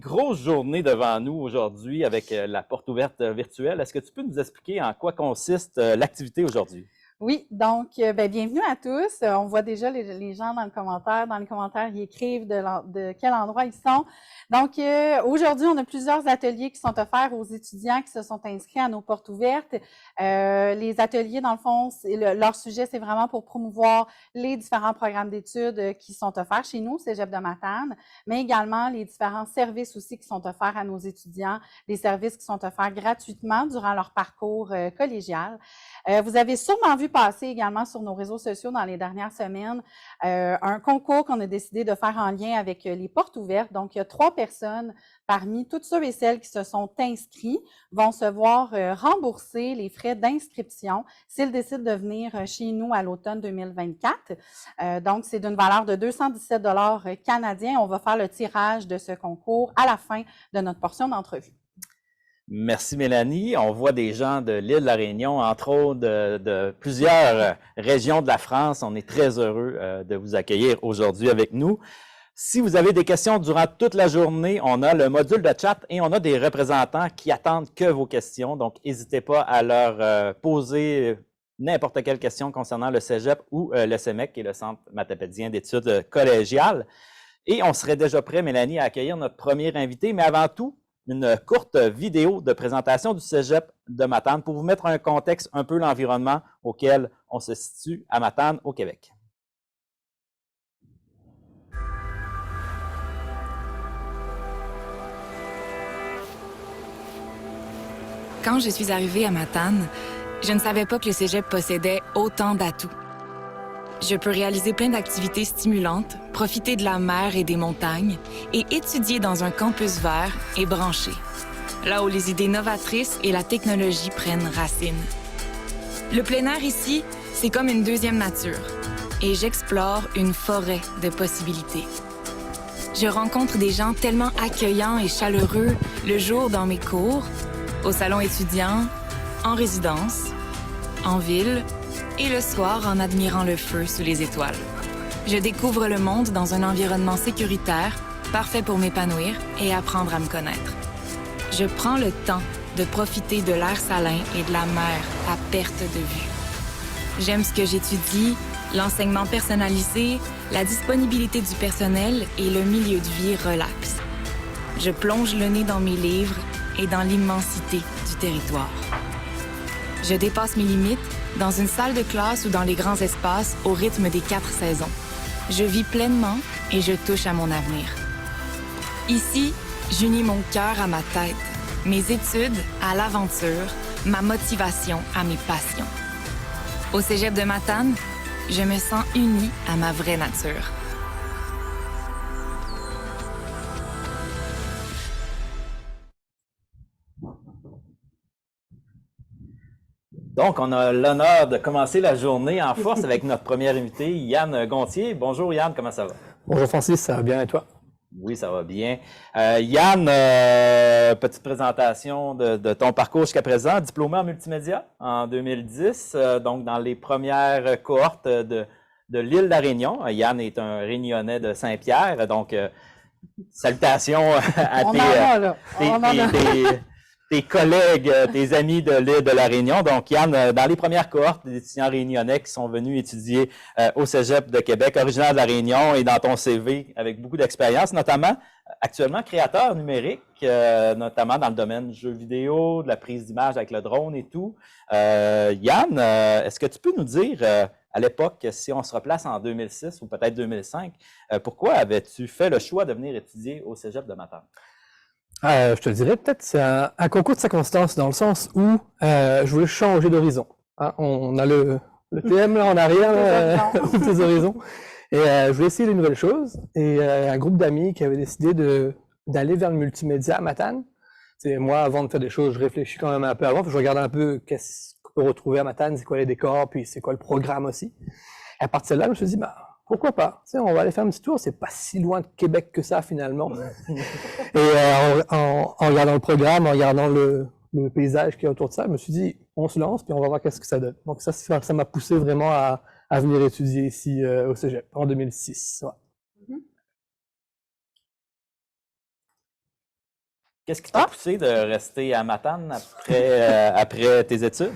grosse journée devant nous aujourd'hui avec la porte ouverte virtuelle. Est-ce que tu peux nous expliquer en quoi consiste l'activité aujourd'hui? Oui, donc, bienvenue à tous. On voit déjà les gens dans le commentaire. Dans les commentaires, ils écrivent de quel endroit ils sont. Donc, aujourd'hui, on a plusieurs ateliers qui sont offerts aux étudiants qui se sont inscrits à nos portes ouvertes. Les ateliers, dans le fond, leur sujet, c'est vraiment pour promouvoir les différents programmes d'études qui sont offerts chez nous, Cégep de Matane, mais également les différents services aussi qui sont offerts à nos étudiants, les services qui sont offerts gratuitement durant leur parcours collégial. Vous avez sûrement vu passer également sur nos réseaux sociaux dans les dernières semaines un concours qu'on a décidé de faire en lien avec les portes ouvertes. Donc, il y a 3 personnes parmi toutes ceux et celles qui se sont inscrits vont se voir rembourser les frais d'inscription s'ils décident de venir chez nous à l'automne 2024. Donc, c'est d'une valeur de 217 $ canadiens. On va faire le tirage de ce concours à la fin de notre portion d'entrevue. Merci Mélanie. On voit des gens de l'île de la Réunion, entre autres de plusieurs régions de la France. On est très heureux de vous accueillir aujourd'hui avec nous. Si vous avez des questions durant toute la journée, on a le module de chat et on a des représentants qui attendent que vos questions. Donc, n'hésitez pas à leur poser n'importe quelle question concernant le Cégep ou le CEMEC, qui est le Centre matapédien d'études collégiales. Et on serait déjà prêt, Mélanie, à accueillir notre premier invité. Mais avant tout, une courte vidéo de présentation du Cégep de Matane pour vous mettre un contexte un peu l'environnement auquel on se situe à Matane, au Québec. Quand je suis arrivée à Matane, je ne savais pas que le Cégep possédait autant d'atouts. Je peux réaliser plein d'activités stimulantes, profiter de la mer et des montagnes et étudier dans un campus vert et branché, là où les idées novatrices et la technologie prennent racine. Le plein air ici, c'est comme une deuxième nature et j'explore une forêt de possibilités. Je rencontre des gens tellement accueillants et chaleureux le jour dans mes cours, au salon étudiant, en résidence, en ville et le soir en admirant le feu sous les étoiles. Je découvre le monde dans un environnement sécuritaire, parfait pour m'épanouir et apprendre à me connaître. Je prends le temps de profiter de l'air salin et de la mer à perte de vue. J'aime ce que j'étudie, l'enseignement personnalisé, la disponibilité du personnel et le milieu de vie relax. Je plonge le nez dans mes livres et dans l'immensité du territoire. Je dépasse mes limites dans une salle de classe ou dans les grands espaces au rythme des 4 saisons. Je vis pleinement et je touche à mon avenir. Ici, j'unis mon cœur à ma tête, mes études à l'aventure, ma motivation à mes passions. Au Cégep de Matane, je me sens unie à ma vraie nature. Donc, on a l'honneur de commencer la journée en force avec notre premier invité, Yann Gontier. Bonjour Yann, comment ça va? Bonjour Francis, ça va bien et toi? Oui, ça va bien. Yann, petite présentation de ton parcours jusqu'à présent. Diplômé en multimédia en 2010, donc dans les premières cohortes de l'île de la Réunion. Yann est un Réunionnais de Saint-Pierre, donc salutations à tes collègues, tes amis de l'île de la Réunion. Donc, Yann, dans les premières cohortes d'étudiants réunionnais qui sont venus étudier au Cégep de Québec, originaire de la Réunion et dans ton CV avec beaucoup d'expérience, notamment actuellement créateur numérique, notamment dans le domaine du jeu vidéo, de la prise d'image avec le drone et tout. Yann, est-ce que tu peux nous dire, à l'époque, si on se replace en 2006 ou peut-être 2005, pourquoi avais-tu fait le choix de venir étudier au Cégep de Matane? Je te dirais peut-être c'est un concours de circonstances dans le sens où je voulais changer d'horizon. Hein, on a le TM là en arrière, ouvre tes horizons. Et je voulais essayer de nouvelles choses. Et un groupe d'amis qui avait décidé d'aller vers le multimédia à Matane. Moi, avant de faire des choses, je réfléchis quand même un peu avant. Je regarde un peu qu'est-ce qu'on peut retrouver à Matane, c'est quoi les décors, puis c'est quoi le programme aussi. Et à partir de là, je me suis dit, pourquoi pas? On va aller faire un petit tour, c'est pas si loin de Québec que ça finalement. Et en regardant le programme, en regardant le paysage qui est autour de ça, je me suis dit, on se lance puis on va voir qu'est-ce que ça donne. Donc ça m'a poussé vraiment à venir étudier ici au Cégep en 2006. Ouais. Qu'est-ce qui t'a poussé de rester à Matane après tes études?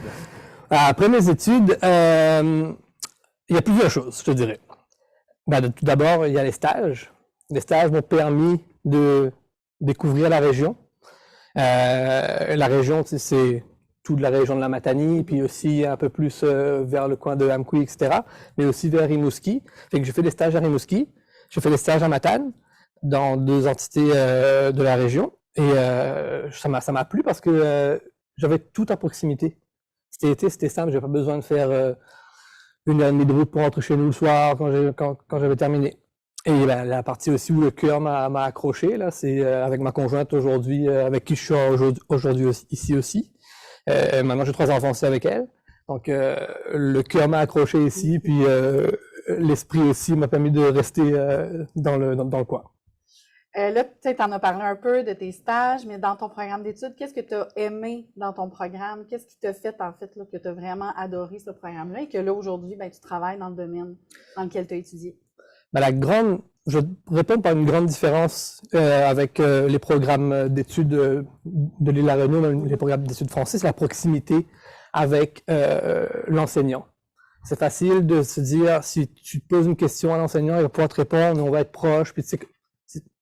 Après mes études, il y a plusieurs choses, je te dirais. Tout d'abord, il y a les stages. Les stages m'ont permis de découvrir la région. La région, c'est toute la région de la Matanie, puis aussi un peu plus vers le coin de Amqui, etc., mais aussi vers Rimouski. Fait que j'ai fait des stages à Rimouski, j'ai fait des stages à Matane, dans 2 entités de la région, et ça m'a plu parce que j'avais tout à proximité. C'était simple, j'avais pas besoin de faire 1h30 de route pour rentrer chez nous le soir quand j'avais terminé. Et la partie aussi où le cœur m'a accroché, là, c'est avec ma conjointe aujourd'hui, avec qui je suis aujourd'hui ici aussi. Maintenant, j'ai 3 enfants aussi avec elle. Donc, le cœur m'a accroché ici, puis l'esprit aussi m'a permis de rester dans le coin. Là, tu en as parlé un peu de tes stages, mais dans ton programme d'études, qu'est-ce que tu as aimé dans ton programme? Qu'est-ce qui t'a fait, en fait, là, que tu as vraiment adoré ce programme-là et que là, aujourd'hui, tu travailles dans le domaine dans lequel tu as étudié? Je réponds par une grande différence avec les programmes d'études de l'île La Réunion, même les programmes d'études français, c'est la proximité avec l'enseignant. C'est facile de se dire, si tu poses une question à l'enseignant, il va pouvoir te répondre, on va être proche, puis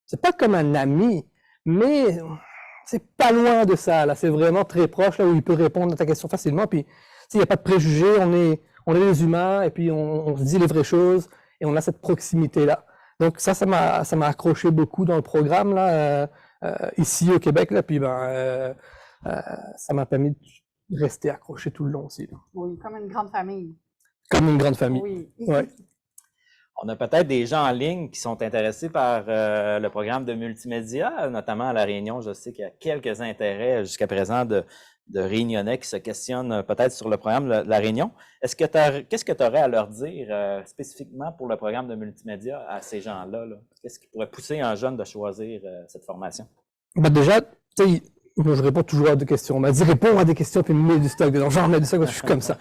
c'est pas comme un ami, mais c'est pas loin de ça, là. C'est vraiment très proche, là, où il peut répondre à ta question facilement, puis il n'y a pas de préjugés, on est des humains, et puis on se dit les vraies choses, et on a cette proximité-là. Donc ça m'a accroché beaucoup dans le programme, là, ici au Québec, là, puis ça m'a permis de rester accroché tout le long aussi, là. Oui, comme une grande famille. Comme une grande famille. Oui. Ouais. On a peut-être des gens en ligne qui sont intéressés par le programme de multimédia, notamment à La Réunion. Je sais qu'il y a quelques intérêts jusqu'à présent de Réunionnais qui se questionnent peut-être sur le programme de La Réunion. Qu'est-ce que tu aurais à leur dire spécifiquement pour le programme de multimédia à ces gens-là? Qu'est-ce qui pourrait pousser un jeune de choisir cette formation? Déjà, tu sais, moi, je réponds toujours à des questions. On m'a dit, réponds à des questions puis mets du stock dedans. J'en mets du stock parce que je suis comme ça.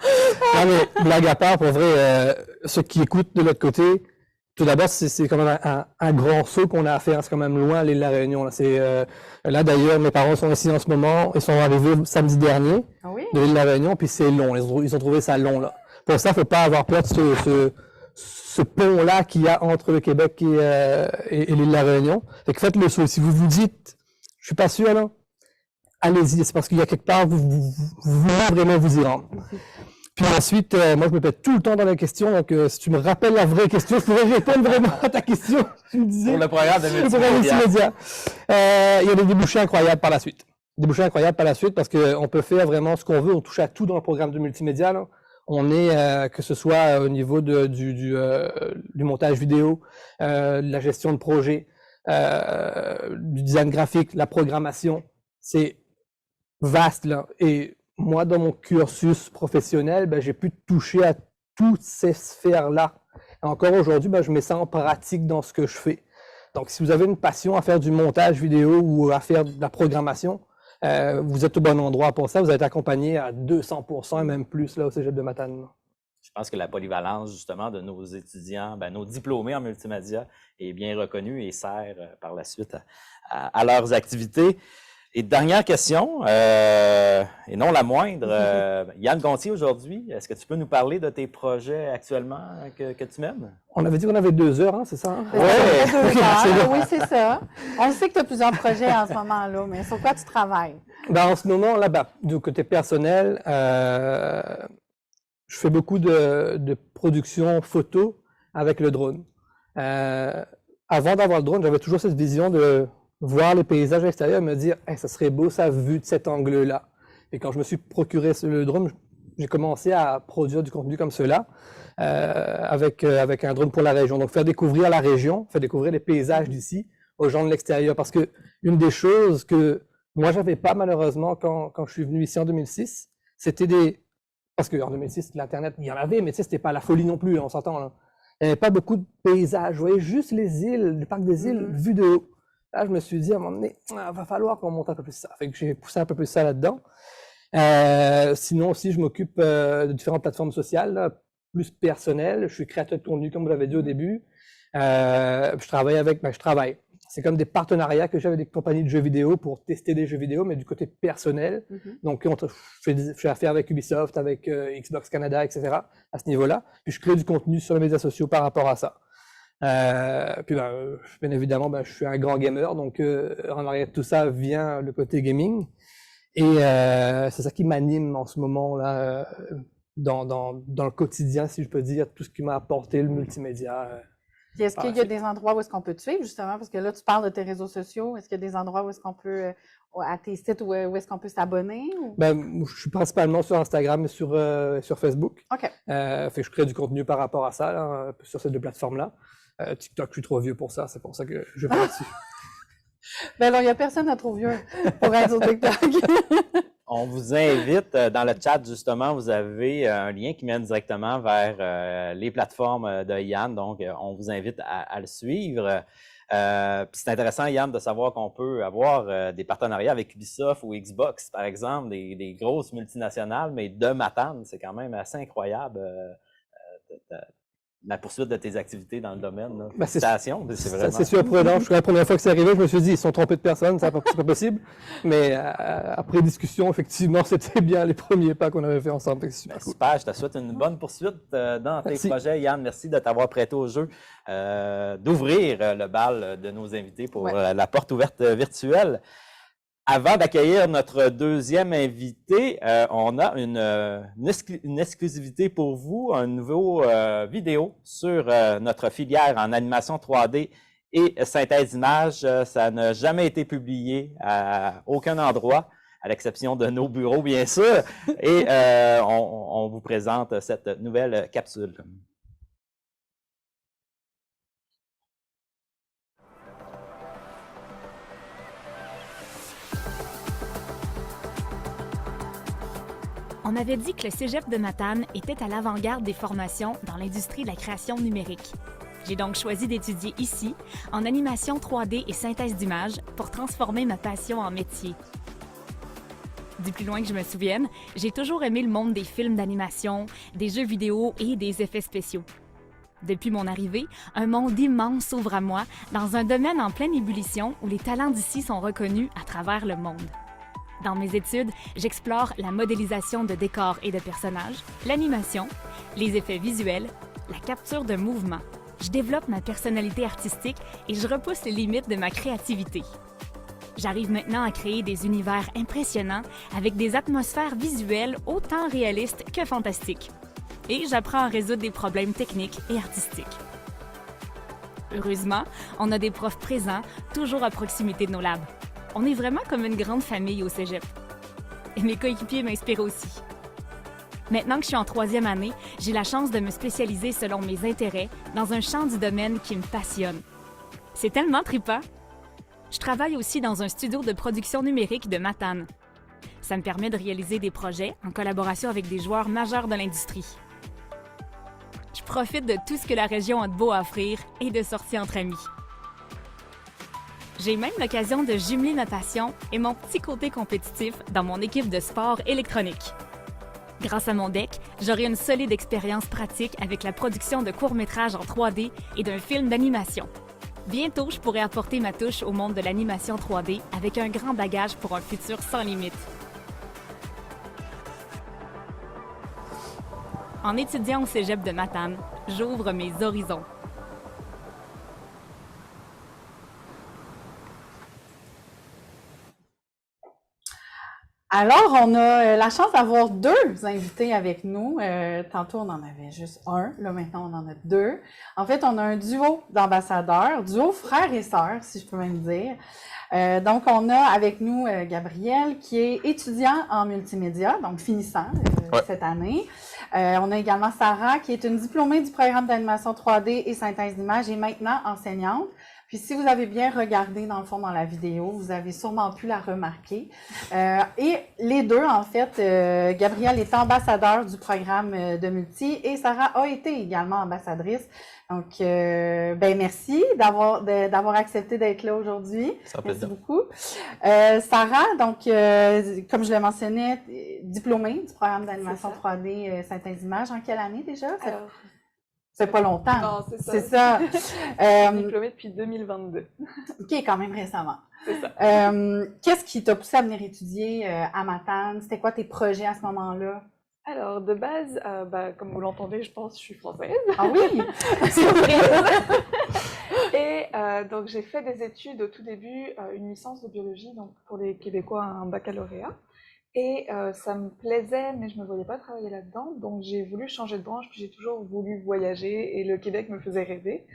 Non, mais blague à part, pour vrai, ceux qui écoutent de l'autre côté, tout d'abord, c'est quand même un grand saut qu'on a à faire. C'est quand même loin, l'île La Réunion. Là, d'ailleurs, mes parents sont ici en ce moment. Ils sont arrivés samedi dernier de l'île La Réunion, puis c'est long. Ils ont trouvé ça long, là. Pour ça, il ne faut pas avoir peur de ce pont-là qu'il y a entre le Québec et l'île La Réunion. Fait que faites le saut. Si vous vous dites, je suis pas sûr, là, allez-y. C'est parce qu'il y a quelque part, vous voulez vraiment vous y rendre. Puis ensuite, moi, je me pète tout le temps dans la question. Donc, si tu me rappelles la vraie question, je pourrais répondre vraiment à ta question. Tu me disais. Pour le programme de multimédia. Il y a des débouchés incroyables par la suite. Débouchés incroyables par la suite parce qu'on peut faire vraiment ce qu'on veut. On touche à tout dans le programme de multimédia, là. On est, que ce soit au niveau du montage vidéo, de la gestion de projet, du design graphique, la programmation. C'est vaste, là. Et moi, dans mon cursus professionnel, j'ai pu toucher à toutes ces sphères-là. Encore aujourd'hui, je mets ça en pratique dans ce que je fais. Donc, si vous avez une passion à faire du montage vidéo ou à faire de la programmation, vous êtes au bon endroit pour ça. Vous êtes accompagné à 200% et même plus là, au Cégep de Matane. Je pense que la polyvalence, justement, de nos étudiants, nos diplômés en multimédia est bien reconnue et sert par la suite à leurs activités. Et dernière question, et non la moindre, Yann Gontier aujourd'hui, est-ce que tu peux nous parler de tes projets actuellement que tu mènes? On avait dit qu'on avait 2 heures, hein, c'est ça? Oui, oui, c'est ça. On sait que tu as plusieurs projets en ce moment-là, mais sur quoi tu travailles? En ce moment, là, du côté personnel, je fais beaucoup de production photo avec le drone. Avant d'avoir le drone, j'avais toujours cette vision de voir les paysages extérieurs et me dire hey, ça serait beau ça vu de cet angle-là. Et quand je me suis procuré le drone, j'ai commencé à produire du contenu comme cela avec un drone pour la région. Donc faire découvrir la région, faire découvrir les paysages d'ici aux gens de l'extérieur. Parce que une des choses que moi j'avais pas malheureusement quand je suis venu ici en 2006, c'était parce qu'en 2006 l'internet il y en avait, mais tu sais c'était pas la folie non plus, on s'entend là. Il n'y avait pas beaucoup de paysages, vous voyez juste les îles, le parc des îles vu de haut. Là, je me suis dit, à un moment donné, il va falloir qu'on monte un peu plus ça. Fait que j'ai poussé un peu plus ça là-dedans. Sinon aussi, je m'occupe de différentes plateformes sociales, là, plus personnelles. Je suis créateur de contenu, comme vous l'avez dit au début. Je travaille avec, je travaille. c'est comme des partenariats que j'ai avec des compagnies de jeux vidéo pour tester des jeux vidéo, mais du côté personnel. Donc, je fais affaire avec Ubisoft, avec Xbox Canada, etc. à ce niveau-là. Puis, je crée du contenu sur les médias sociaux par rapport à ça. Puis, bien évidemment, je suis un grand gamer, donc en arrière de tout ça vient le côté gaming. Et c'est ça qui m'anime en ce moment-là, dans le quotidien, si je peux dire, tout ce qui m'a apporté le multimédia. Puis est-ce qu'il y a des endroits où est-ce qu'on peut te suivre, justement? Parce que là, tu parles de tes réseaux sociaux. Est-ce qu'il y a des endroits où est-ce qu'on peut, à tes sites, où est-ce qu'on peut s'abonner? Ou... je suis principalement sur Instagram et sur Facebook. OK. Fait que je crée du contenu par rapport à ça, là, sur ces deux plateformes-là. TikTok, je suis trop vieux pour ça, c'est pour ça que je vais pas là-dessus. Ben alors, il n'y a personne à trop vieux pour être sur TikTok. On vous invite, dans le chat, justement, vous avez un lien qui mène directement vers les plateformes de Yann. Donc, on vous invite à le suivre. Puis c'est intéressant, Yann, de savoir qu'on peut avoir des partenariats avec Ubisoft ou Xbox, par exemple, des grosses multinationales, mais de Matane, c'est quand même assez incroyable. La poursuite de tes activités dans le domaine. Félicitations, c'est vraiment... C'est surprenant. La première fois que c'est arrivé, je me suis dit, ils se sont trompés de personne, c'est pas possible. Mais après discussion, effectivement, c'était bien les premiers pas qu'on avait fait ensemble. Super, cool. Super, je te souhaite une bonne poursuite dans tes projets. Yann, merci de t'avoir prêté au jeu, d'ouvrir le bal de nos invités pour la porte ouverte virtuelle. Avant d'accueillir notre deuxième invité, on a une exclusivité pour vous, un nouveau vidéo sur notre filière en animation 3D et synthèse d'image. Ça n'a jamais été publié à aucun endroit, à l'exception de nos bureaux, bien sûr. Et on vous présente cette nouvelle capsule. On m'avait dit que le Cégep de Matane était à l'avant-garde des formations dans l'industrie de la création numérique. J'ai donc choisi d'étudier ici, en animation 3D et synthèse d'images, pour transformer ma passion en métier. Du plus loin que je me souvienne, j'ai toujours aimé le monde des films d'animation, des jeux vidéo et des effets spéciaux. Depuis mon arrivée, un monde immense s'ouvre à moi dans un domaine en pleine ébullition où les talents d'ici sont reconnus à travers le monde. Dans mes études, j'explore la modélisation de décors et de personnages, l'animation, les effets visuels, la capture de mouvements. Je développe ma personnalité artistique et je repousse les limites de ma créativité. J'arrive maintenant à créer des univers impressionnants avec des atmosphères visuelles autant réalistes que fantastiques. Et j'apprends à résoudre des problèmes techniques et artistiques. Heureusement, on a des profs présents, toujours à proximité de nos labs. On est vraiment comme une grande famille au Cégep. Et mes coéquipiers m'inspirent aussi. Maintenant que je suis en 3e année, j'ai la chance de me spécialiser selon mes intérêts dans un champ du domaine qui me passionne. C'est tellement trippant! Je travaille aussi dans un studio de production numérique de Matane. Ça me permet de réaliser des projets en collaboration avec des joueurs majeurs de l'industrie. Je profite de tout ce que la région a de beau à offrir et de sorties entre amis. J'ai même l'occasion de jumeler ma passion et mon petit côté compétitif dans mon équipe de sport électronique. Grâce à mon deck, j'aurai une solide expérience pratique avec la production de courts-métrages en 3D et d'un film d'animation. Bientôt, je pourrai apporter ma touche au monde de l'animation 3D avec un grand bagage pour un futur sans limite. En étudiant au Cégep de Matane, j'ouvre mes horizons. Alors, on a la chance d'avoir deux invités avec nous. Tantôt, on en avait juste un. Là, maintenant, on en a deux. En fait, on a un duo d'ambassadeurs, duo frères et sœurs, si je peux même dire. Donc, on a avec nous Gabriel, qui est étudiant en multimédia, donc finissant cette année. On a également Sarah, qui est une diplômée du programme d'animation 3D et synthèse d'image et maintenant enseignante. Puis si vous avez bien regardé dans le fond dans la vidéo, vous avez sûrement pu la remarquer. Et les deux, en fait, Gabrielle est ambassadeur du programme de Multi et Sarah a été également ambassadrice. Donc, merci d'avoir accepté d'être là aujourd'hui. Merci beaucoup. Sarah, donc, comme je l'ai mentionné, diplômée du programme d'animation 3D synthèse d'image. En quelle année déjà? C'est pas longtemps. Non, c'est ça. C'est ça. Je suis diplômée depuis 2022. OK, quand même récemment. C'est ça. Qu'est-ce qui t'a poussé à venir étudier à Matane? C'était quoi tes projets à ce moment-là? Alors, de base, comme vous l'entendez, je pense que je suis française. Ah oui? Surprise! Et donc, j'ai fait des études au tout début, une licence de biologie, donc pour les Québécois, un baccalauréat. Et ça me plaisait, mais je ne me voyais pas travailler là-dedans. Donc, j'ai voulu changer de branche, puis j'ai toujours voulu voyager et le Québec me faisait rêver.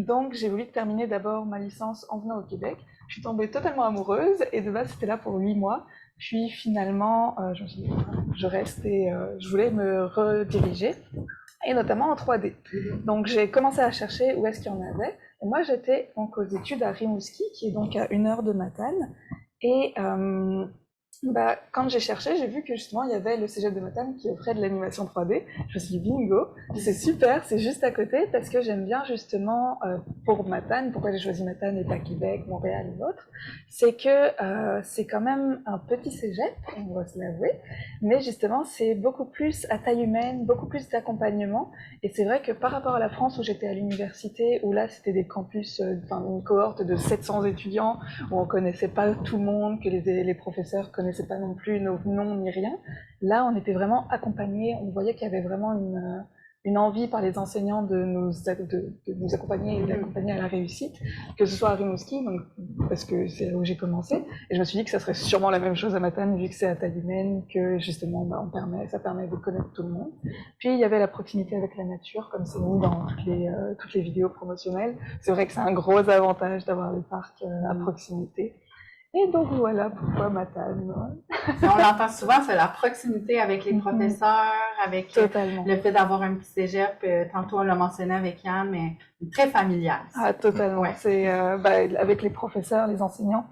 Donc, j'ai voulu terminer d'abord ma licence en venant au Québec. Je suis tombée totalement amoureuse et de base, c'était là pour 8 mois. Puis finalement, je me suis dit, je reste et je voulais me rediriger, et notamment en 3D. Donc, j'ai commencé à chercher où est-ce qu'il y en avait. Et moi, j'étais donc aux études à Rimouski, qui est donc à 1 heure de Matane. Et quand j'ai cherché, j'ai vu que justement il y avait le Cégep de Matane qui offrait de l'animation 3D. Je me suis dit bingo, c'est super, c'est juste à côté parce que j'aime bien justement pour Matane, pourquoi j'ai choisi Matane et pas Québec, Montréal ou autre, c'est que c'est quand même un petit cégep, on va se l'avouer, mais justement c'est beaucoup plus à taille humaine, beaucoup plus d'accompagnement. Et c'est vrai que par rapport à la France où j'étais à l'université, où là c'était des campus, une cohorte de 700 étudiants, où on connaissait pas tout le monde, que les professeurs connaissaient pas non plus nos noms ni rien. Là, on était vraiment accompagnés. On voyait qu'il y avait vraiment une envie par les enseignants de nous accompagner et d'accompagner à la réussite, que ce soit à Rimouski, donc, parce que c'est là où j'ai commencé. Et je me suis dit que ça serait sûrement la même chose à Matane, vu que c'est à taille humaine, que justement, ça permet de connaître tout le monde. Puis, il y avait la proximité avec la nature, comme c'est mis dans toutes les vidéos promotionnelles. C'est vrai que c'est un gros avantage d'avoir le parc à proximité. Et donc voilà pourquoi Matane. On l'entend souvent, c'est la proximité avec les professeurs, avec Totalement. le fait d'avoir un petit cégep. Tantôt, on l'a mentionné avec Yann, mais très familial. Ah, totalement. Ouais. C'est avec les professeurs, les enseignants,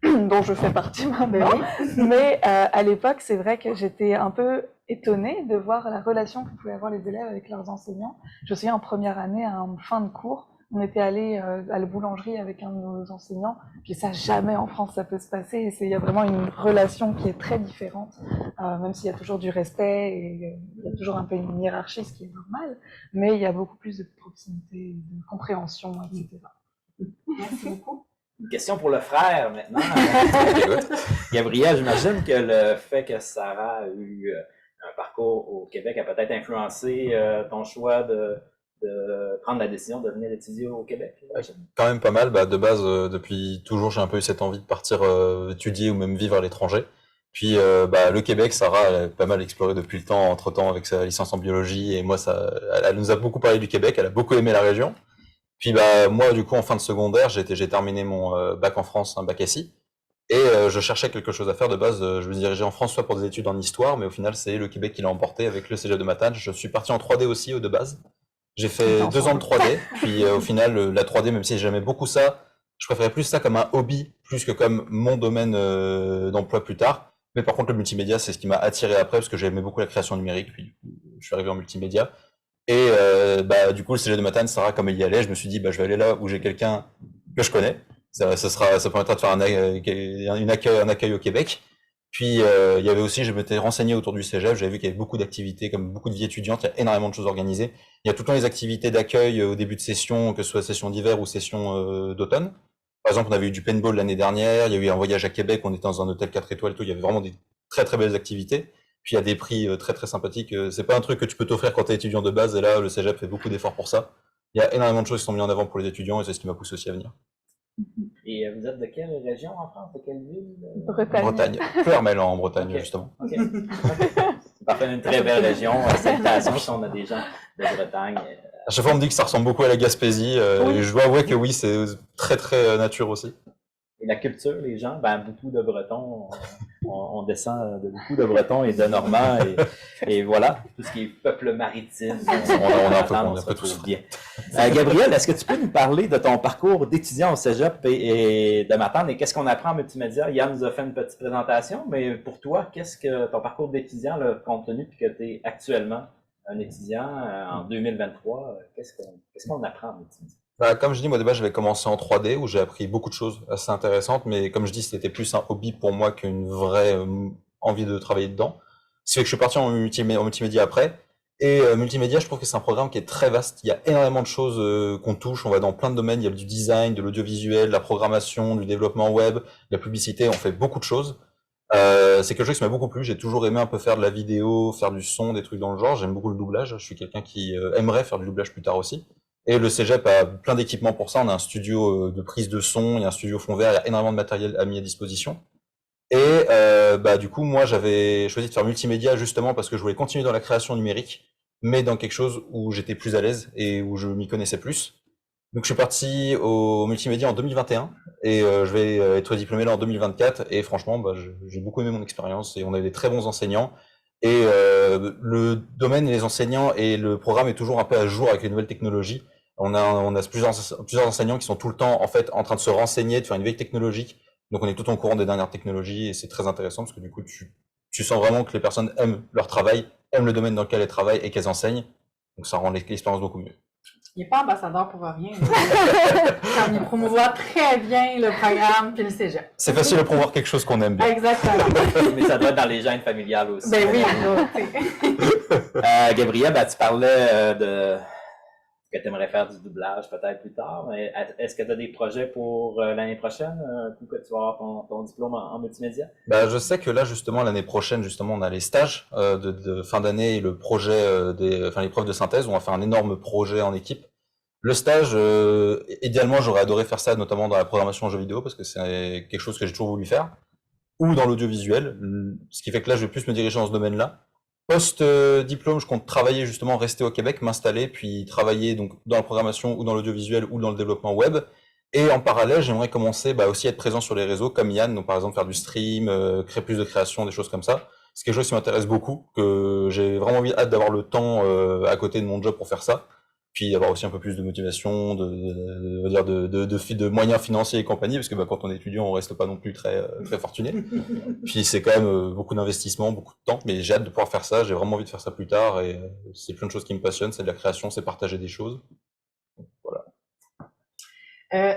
dont je fais partie maintenant. Oui. Mais à l'époque, c'est vrai que j'étais un peu étonnée de voir la relation que pouvaient avoir les élèves avec leurs enseignants. Je me souviens en première année, en fin de cours, on était allé à la boulangerie avec un de nos enseignants, puis ça, jamais en France ça peut se passer. Il y a vraiment une relation qui est très différente, même s'il y a toujours du respect et il y a toujours un peu une hiérarchie, ce qui est normal, mais il y a beaucoup plus de proximité, de compréhension, etc. Merci beaucoup. Une question pour le frère maintenant. Gabriel, j'imagine que le fait que Sarah a eu un parcours au Québec a peut-être influencé ton choix de prendre la décision de venir étudier au Québec. Quand même pas mal. De base, depuis toujours, j'ai un peu eu cette envie de partir étudier ou même vivre à l'étranger. Puis le Québec, Sarah, elle a pas mal exploré depuis le temps, entre-temps, avec sa licence en biologie. Et moi, elle nous a beaucoup parlé du Québec, elle a beaucoup aimé la région. Puis moi, du coup, en fin de secondaire, j'ai terminé mon bac en France, un bac SI. Et je cherchais quelque chose à faire de base. Je me dirigeais en France soit pour des études en histoire, mais au final, c'est le Québec qui l'a emporté avec le Cégep de Matane. Je suis parti en 3D aussi de base. J'ai fait 2 ans de 3D, puis au final, la 3D, même si j'aimais beaucoup ça, je préférais plus ça comme un hobby, plus que comme mon domaine d'emploi plus tard. Mais par contre, le multimédia, c'est ce qui m'a attiré après, parce que j'aimais beaucoup la création numérique, puis je suis arrivé en multimédia. Et du coup, le Cégep de Matane, Sarah, comme elle y allait, je me suis dit, je vais aller là où j'ai quelqu'un que je connais. Ça permettra de faire un accueil au Québec. Puis il y avait aussi, je m'étais renseigné autour du Cégep, j'avais vu qu'il y avait beaucoup d'activités, comme beaucoup de vie étudiante, il y a énormément de choses organisées. Il y a tout le temps les activités d'accueil au début de session, que ce soit session d'hiver ou session d'automne. Par exemple, on avait eu du paintball l'année dernière, il y a eu un voyage à Québec, on était dans un hôtel 4 étoiles, tout, il y avait vraiment des très très belles activités. Puis il y a des prix très très sympathiques. C'est pas un truc que tu peux t'offrir quand tu es étudiant de base, et là, le Cégep fait beaucoup d'efforts pour ça. Il y a énormément de choses qui sont mises en avant pour les étudiants, et c'est ce qui m'a poussé aussi à venir. Et vous êtes de quelle région en France? De quelle ville? Bretagne. Fermel en Bretagne, Okay. justement. Okay. C'est parfait, une très belle région. Salutations si on a des gens de Bretagne. À chaque fois, on me dit que ça ressemble beaucoup à la Gaspésie. Oui. Et je dois avouer que oui, c'est très très nature aussi. Et la culture, les gens, beaucoup de Bretons, on descend de beaucoup de Bretons et de Normands, et voilà, tout ce qui est peuple maritime, On a un peu on se tous. retrouve bien. Gabriel, est-ce que tu peux nous parler de ton parcours d'étudiant au Cégep et de Matane, et qu'est-ce qu'on apprend en multimédia? Yann nous a fait une petite présentation, mais pour toi, qu'est-ce que ton parcours d'étudiant, compte tenu que tu es actuellement un étudiant en 2023, qu'est-ce qu'on apprend en multimédia? Comme je dis, moi, de base, j'avais commencé en 3D où j'ai appris beaucoup de choses assez intéressantes, mais comme je dis, c'était plus un hobby pour moi qu'une vraie envie de travailler dedans. Ce qui fait que je suis parti en multimédia après. Et multimédia, je trouve que c'est un programme qui est très vaste. Il y a énormément de choses qu'on touche. On va dans plein de domaines. Il y a du design, de l'audiovisuel, de la programmation, du développement web, de la publicité. On fait beaucoup de choses. C'est quelque chose qui m'a beaucoup plu. J'ai toujours aimé un peu faire de la vidéo, faire du son, des trucs dans le genre. J'aime beaucoup le doublage. Je suis quelqu'un qui aimerait faire du doublage plus tard aussi. Et le Cégep a plein d'équipements pour ça. On a un studio de prise de son, il y a un studio fond vert, il y a énormément de matériel mis à disposition. Et du coup, moi, j'avais choisi de faire multimédia justement parce que je voulais continuer dans la création numérique, mais dans quelque chose où j'étais plus à l'aise et où je m'y connaissais plus. Donc, je suis parti au multimédia en 2021 et je vais être diplômé là en 2024. Et franchement, j'ai beaucoup aimé mon expérience et on avait des très bons enseignants. Et le domaine et les enseignants et le programme est toujours un peu à jour avec les nouvelles technologies. On a plusieurs enseignants qui sont tout le temps en fait en train de se renseigner, de faire une veille technologique. Donc on est tout au courant des dernières technologies et c'est très intéressant parce que du coup tu sens vraiment que les personnes aiment leur travail, aiment le domaine dans lequel elles travaillent et qu'elles enseignent. Donc ça rend l'expérience beaucoup mieux. Il n'est pas ambassadeur pour rien. Comme il promouvoit très bien le programme puis le cégep. C'est facile de promouvoir quelque chose qu'on aime bien. Exactement. Mais ça doit être dans les gènes familiales aussi. Ben oui. Gabriel, tu parlais de que tu aimerais faire du doublage peut-être plus tard. Mais est-ce que tu as des projets pour l'année prochaine, coup que tu vas avoir ton diplôme en multimédia? Je sais que là, justement, l'année prochaine, justement, on a les stages de fin d'année et le projet l'épreuve de synthèse où on va faire un énorme projet en équipe. Le stage, idéalement, j'aurais adoré faire ça, notamment dans la programmation en jeux vidéo, parce que c'est quelque chose que j'ai toujours voulu faire, ou dans l'audiovisuel, ce qui fait que là, je vais plus me diriger dans ce domaine-là. Post-diplôme, je compte travailler justement, rester au Québec, m'installer, puis travailler donc dans la programmation ou dans l'audiovisuel ou dans le développement web. Et en parallèle, j'aimerais commencer aussi à être présent sur les réseaux comme Yann, donc par exemple faire du stream, créer plus de création, des choses comme ça. C'est quelque chose qui m'intéresse beaucoup, que j'ai vraiment hâte d'avoir le temps à côté de mon job pour faire ça. Puis avoir aussi un peu plus de motivation, de moyens financiers et compagnie, parce que quand on est étudiant, on reste pas non plus très fortuné. Puis c'est quand même beaucoup d'investissement, beaucoup de temps, mais j'ai hâte de pouvoir faire ça, j'ai vraiment envie de faire ça plus tard, et c'est plein de choses qui me passionnent, c'est de la création, c'est partager des choses. Donc, voilà.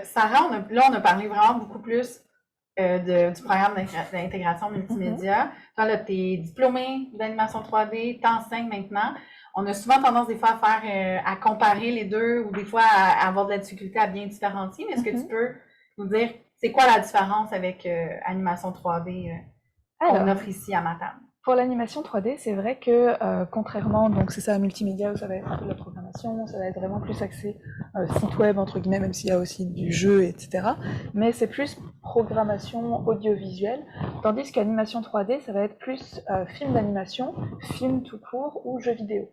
Sarah, on a parlé vraiment beaucoup plus du programme d'intégration multimédia. Toi, là, tu es diplômée d'animation 3D, tu enseignes maintenant. On a souvent tendance des fois à comparer les deux ou des fois à avoir de la difficulté à bien différencier. Mais est-ce que tu peux nous dire c'est quoi la différence avec animation 3D qu'on offre ici à Matane? Pour l'animation 3D, c'est vrai que contrairement, donc c'est ça, à multimédia où ça va être un peu de la programmation, ça va être vraiment plus axé site web entre guillemets, même s'il y a aussi du jeu, etc. Mais c'est plus programmation audiovisuelle, tandis qu'animation 3D, ça va être plus film d'animation, film tout court ou jeu vidéo.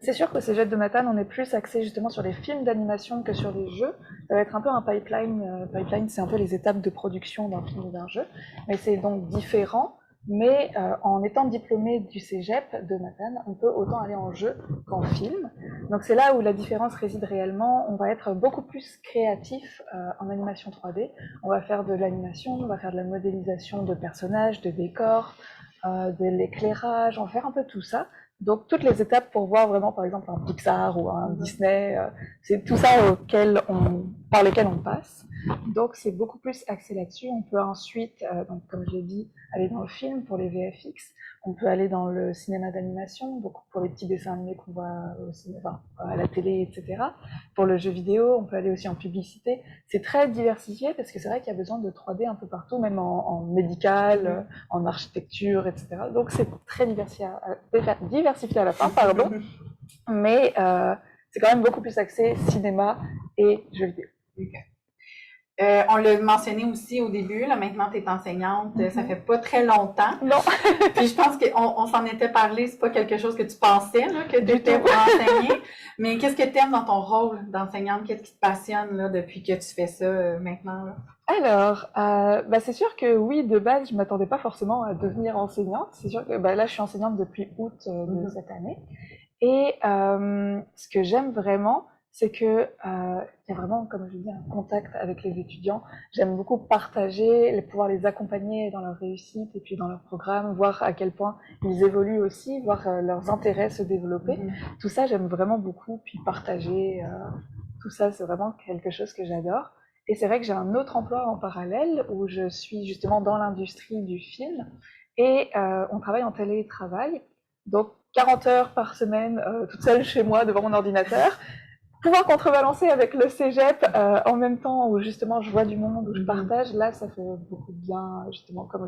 C'est sûr qu'au Cégep de Matane, on est plus axé justement sur les films d'animation que sur les jeux. Ça va être un peu un pipeline. Pipeline, c'est un peu les étapes de production d'un film ou d'un jeu, mais c'est donc différent. Mais en étant diplômé du Cégep de Matane, on peut autant aller en jeu qu'en film. Donc c'est là où la différence réside réellement. On va être beaucoup plus créatif en animation 3D. On va faire de l'animation, on va faire de la modélisation de personnages, de décors, de l'éclairage, on va faire un peu tout ça. Donc toutes les étapes pour voir vraiment par exemple un Pixar ou un Disney, c'est tout ça par lesquels on passe. Donc c'est beaucoup plus axé là-dessus. On peut ensuite, donc, comme je l'ai dit, aller dans le film pour les VFX. On peut aller dans le cinéma d'animation, donc pour les petits dessins animés qu'on voit au cinéma, à la télé, etc. Pour le jeu vidéo, on peut aller aussi en publicité. C'est très diversifié parce que c'est vrai qu'il y a besoin de 3D un peu partout, même en médical, en architecture, etc. Donc c'est très diversifié à la fin, pardon. Mais c'est quand même beaucoup plus axé cinéma et jeux vidéo. Okay. On l'a mentionné aussi au début, là, maintenant tu es enseignante, ça fait pas très longtemps. Non. Puis je pense qu'on s'en était parlé, c'est pas quelque chose que tu pensais là, que tu étais pour enseigner. Mais qu'est-ce que tu aimes dans ton rôle d'enseignante? Qu'est-ce qui te passionne là, depuis que tu fais ça maintenant? Là? Alors, c'est sûr que oui, de base, je m'attendais pas forcément à devenir enseignante. C'est sûr que là, je suis enseignante depuis août de cette année. Et ce que j'aime vraiment, c'est que il y a vraiment, comme je dis, un contact avec les étudiants. J'aime beaucoup partager, pouvoir les accompagner dans leur réussite et puis dans leur programme, voir à quel point ils évoluent aussi, voir leurs intérêts se développer. Tout ça, j'aime vraiment beaucoup. Puis partager, tout ça, c'est vraiment quelque chose que j'adore. Et c'est vrai que j'ai un autre emploi en parallèle où je suis justement dans l'industrie du film et on travaille en télétravail. Donc 40 heures par semaine, toute seule chez moi devant mon ordinateur. Pouvoir contrebalancer avec le cégep en même temps où justement je vois du monde, où je partage, là ça fait beaucoup de bien, justement comme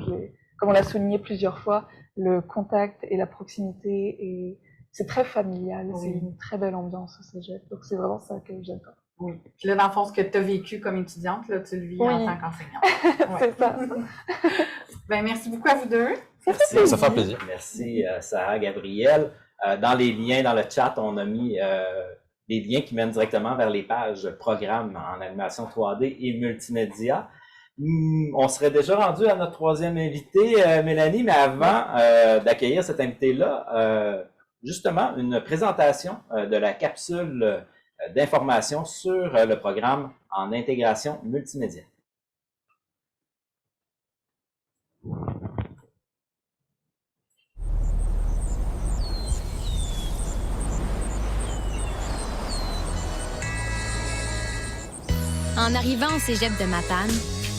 on l'a souligné plusieurs fois, le contact et la proximité, et c'est très familial, c'est une très belle ambiance au cégep, donc c'est vraiment ça que j'adore. Oui. Puis là, dans le fond, ce que tu as vécu comme étudiante, là, tu le vis en tant qu'enseignante. C'est ça. Ben, merci beaucoup à vous deux. Merci. Ça fait plaisir. Merci, Sarah, Gabriel. Dans les liens, dans le chat, on a mis des liens qui mènent directement vers les pages programmes en animation 3D et multimédia. On serait déjà rendu à notre troisième invité, Mélanie, mais avant d'accueillir cet invité-là, justement, une présentation de la capsule d'information sur le programme en intégration multimédia. En arrivant au cégep de Matane,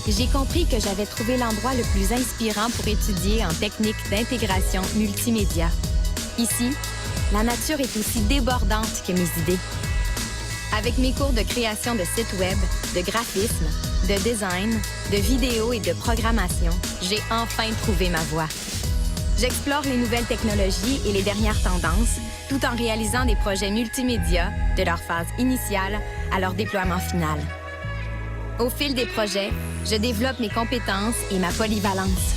j'ai compris que j'avais trouvé l'endroit le plus inspirant pour étudier en technique d'intégration multimédia. Ici, la nature est aussi débordante que mes idées. Avec mes cours de création de sites web, de graphisme, de design, de vidéo et de programmation, j'ai enfin trouvé ma voie. J'explore les nouvelles technologies et les dernières tendances, tout en réalisant des projets multimédia de leur phase initiale à leur déploiement final. Au fil des projets, je développe mes compétences et ma polyvalence.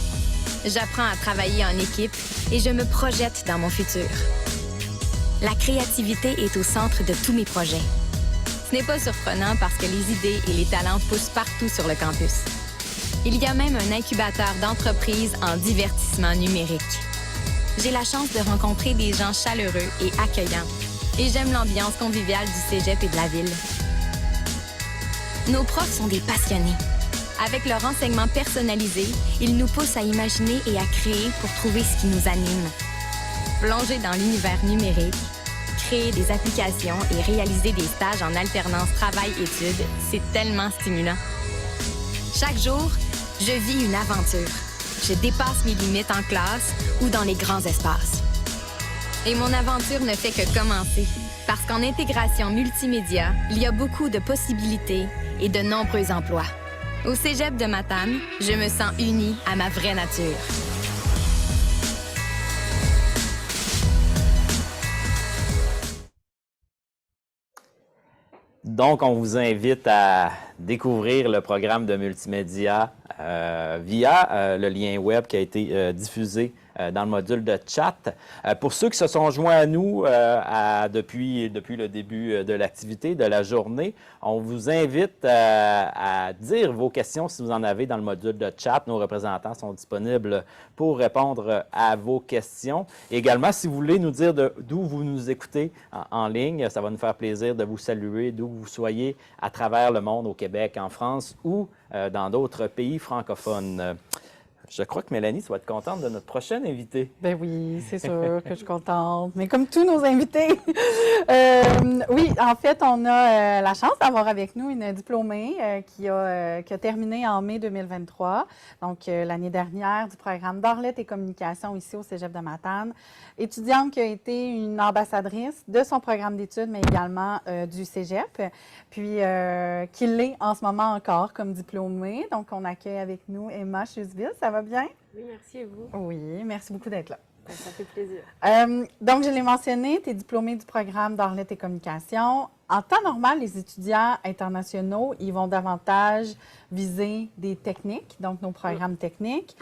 J'apprends à travailler en équipe et je me projette dans mon futur. La créativité est au centre de tous mes projets. Ce n'est pas surprenant parce que les idées et les talents poussent partout sur le campus. Il y a même un incubateur d'entreprises en divertissement numérique. J'ai la chance de rencontrer des gens chaleureux et accueillants, et j'aime l'ambiance conviviale du cégep et de la ville. Nos profs sont des passionnés. Avec leur enseignement personnalisé, ils nous poussent à imaginer et à créer pour trouver ce qui nous anime. Plonger dans l'univers numérique, créer des applications et réaliser des stages en alternance travail-études, c'est tellement stimulant. Chaque jour, je vis une aventure. Je dépasse mes limites en classe ou dans les grands espaces. Et mon aventure ne fait que commencer, parce qu'en intégration multimédia, il y a beaucoup de possibilités et de nombreux emplois. Au cégep de Matane, je me sens unie à ma vraie nature. Donc, on vous invite à découvrir le programme de multimédia via le lien web qui a été diffusé dans le module de chat. Pour ceux qui se sont joints à nous depuis le début de l'activité, de la journée, on vous invite à dire vos questions si vous en avez dans le module de chat. Nos représentants sont disponibles pour répondre à vos questions. Également, si vous voulez nous dire d'où vous nous écoutez en ligne, ça va nous faire plaisir de vous saluer, d'où vous soyez à travers le monde, au Québec, en France ou dans d'autres pays francophones. Je crois que Mélanie, tu vas être contente de notre prochaine invité. Ben oui, c'est sûr que je suis contente. Mais comme tous nos invités, oui, en fait, on a la chance d'avoir avec nous une diplômée qui a terminé en mai 2023, donc l'année dernière, du programme d'Arlette et Communication ici au Cégep de Matane. Étudiante qui a été une ambassadrice de son programme d'études, mais également du Cégep, puis qui l'est en ce moment encore comme diplômée. Donc, on accueille avec nous Emma Chusville. Ça va bien? Oui, merci et vous. Oui, merci beaucoup d'être là. Ça fait plaisir. Donc, je l'ai mentionné, tu es diplômée du programme d'Arlette et Communication. En temps normal, les étudiants internationaux, ils vont davantage viser des techniques, donc nos programmes techniques.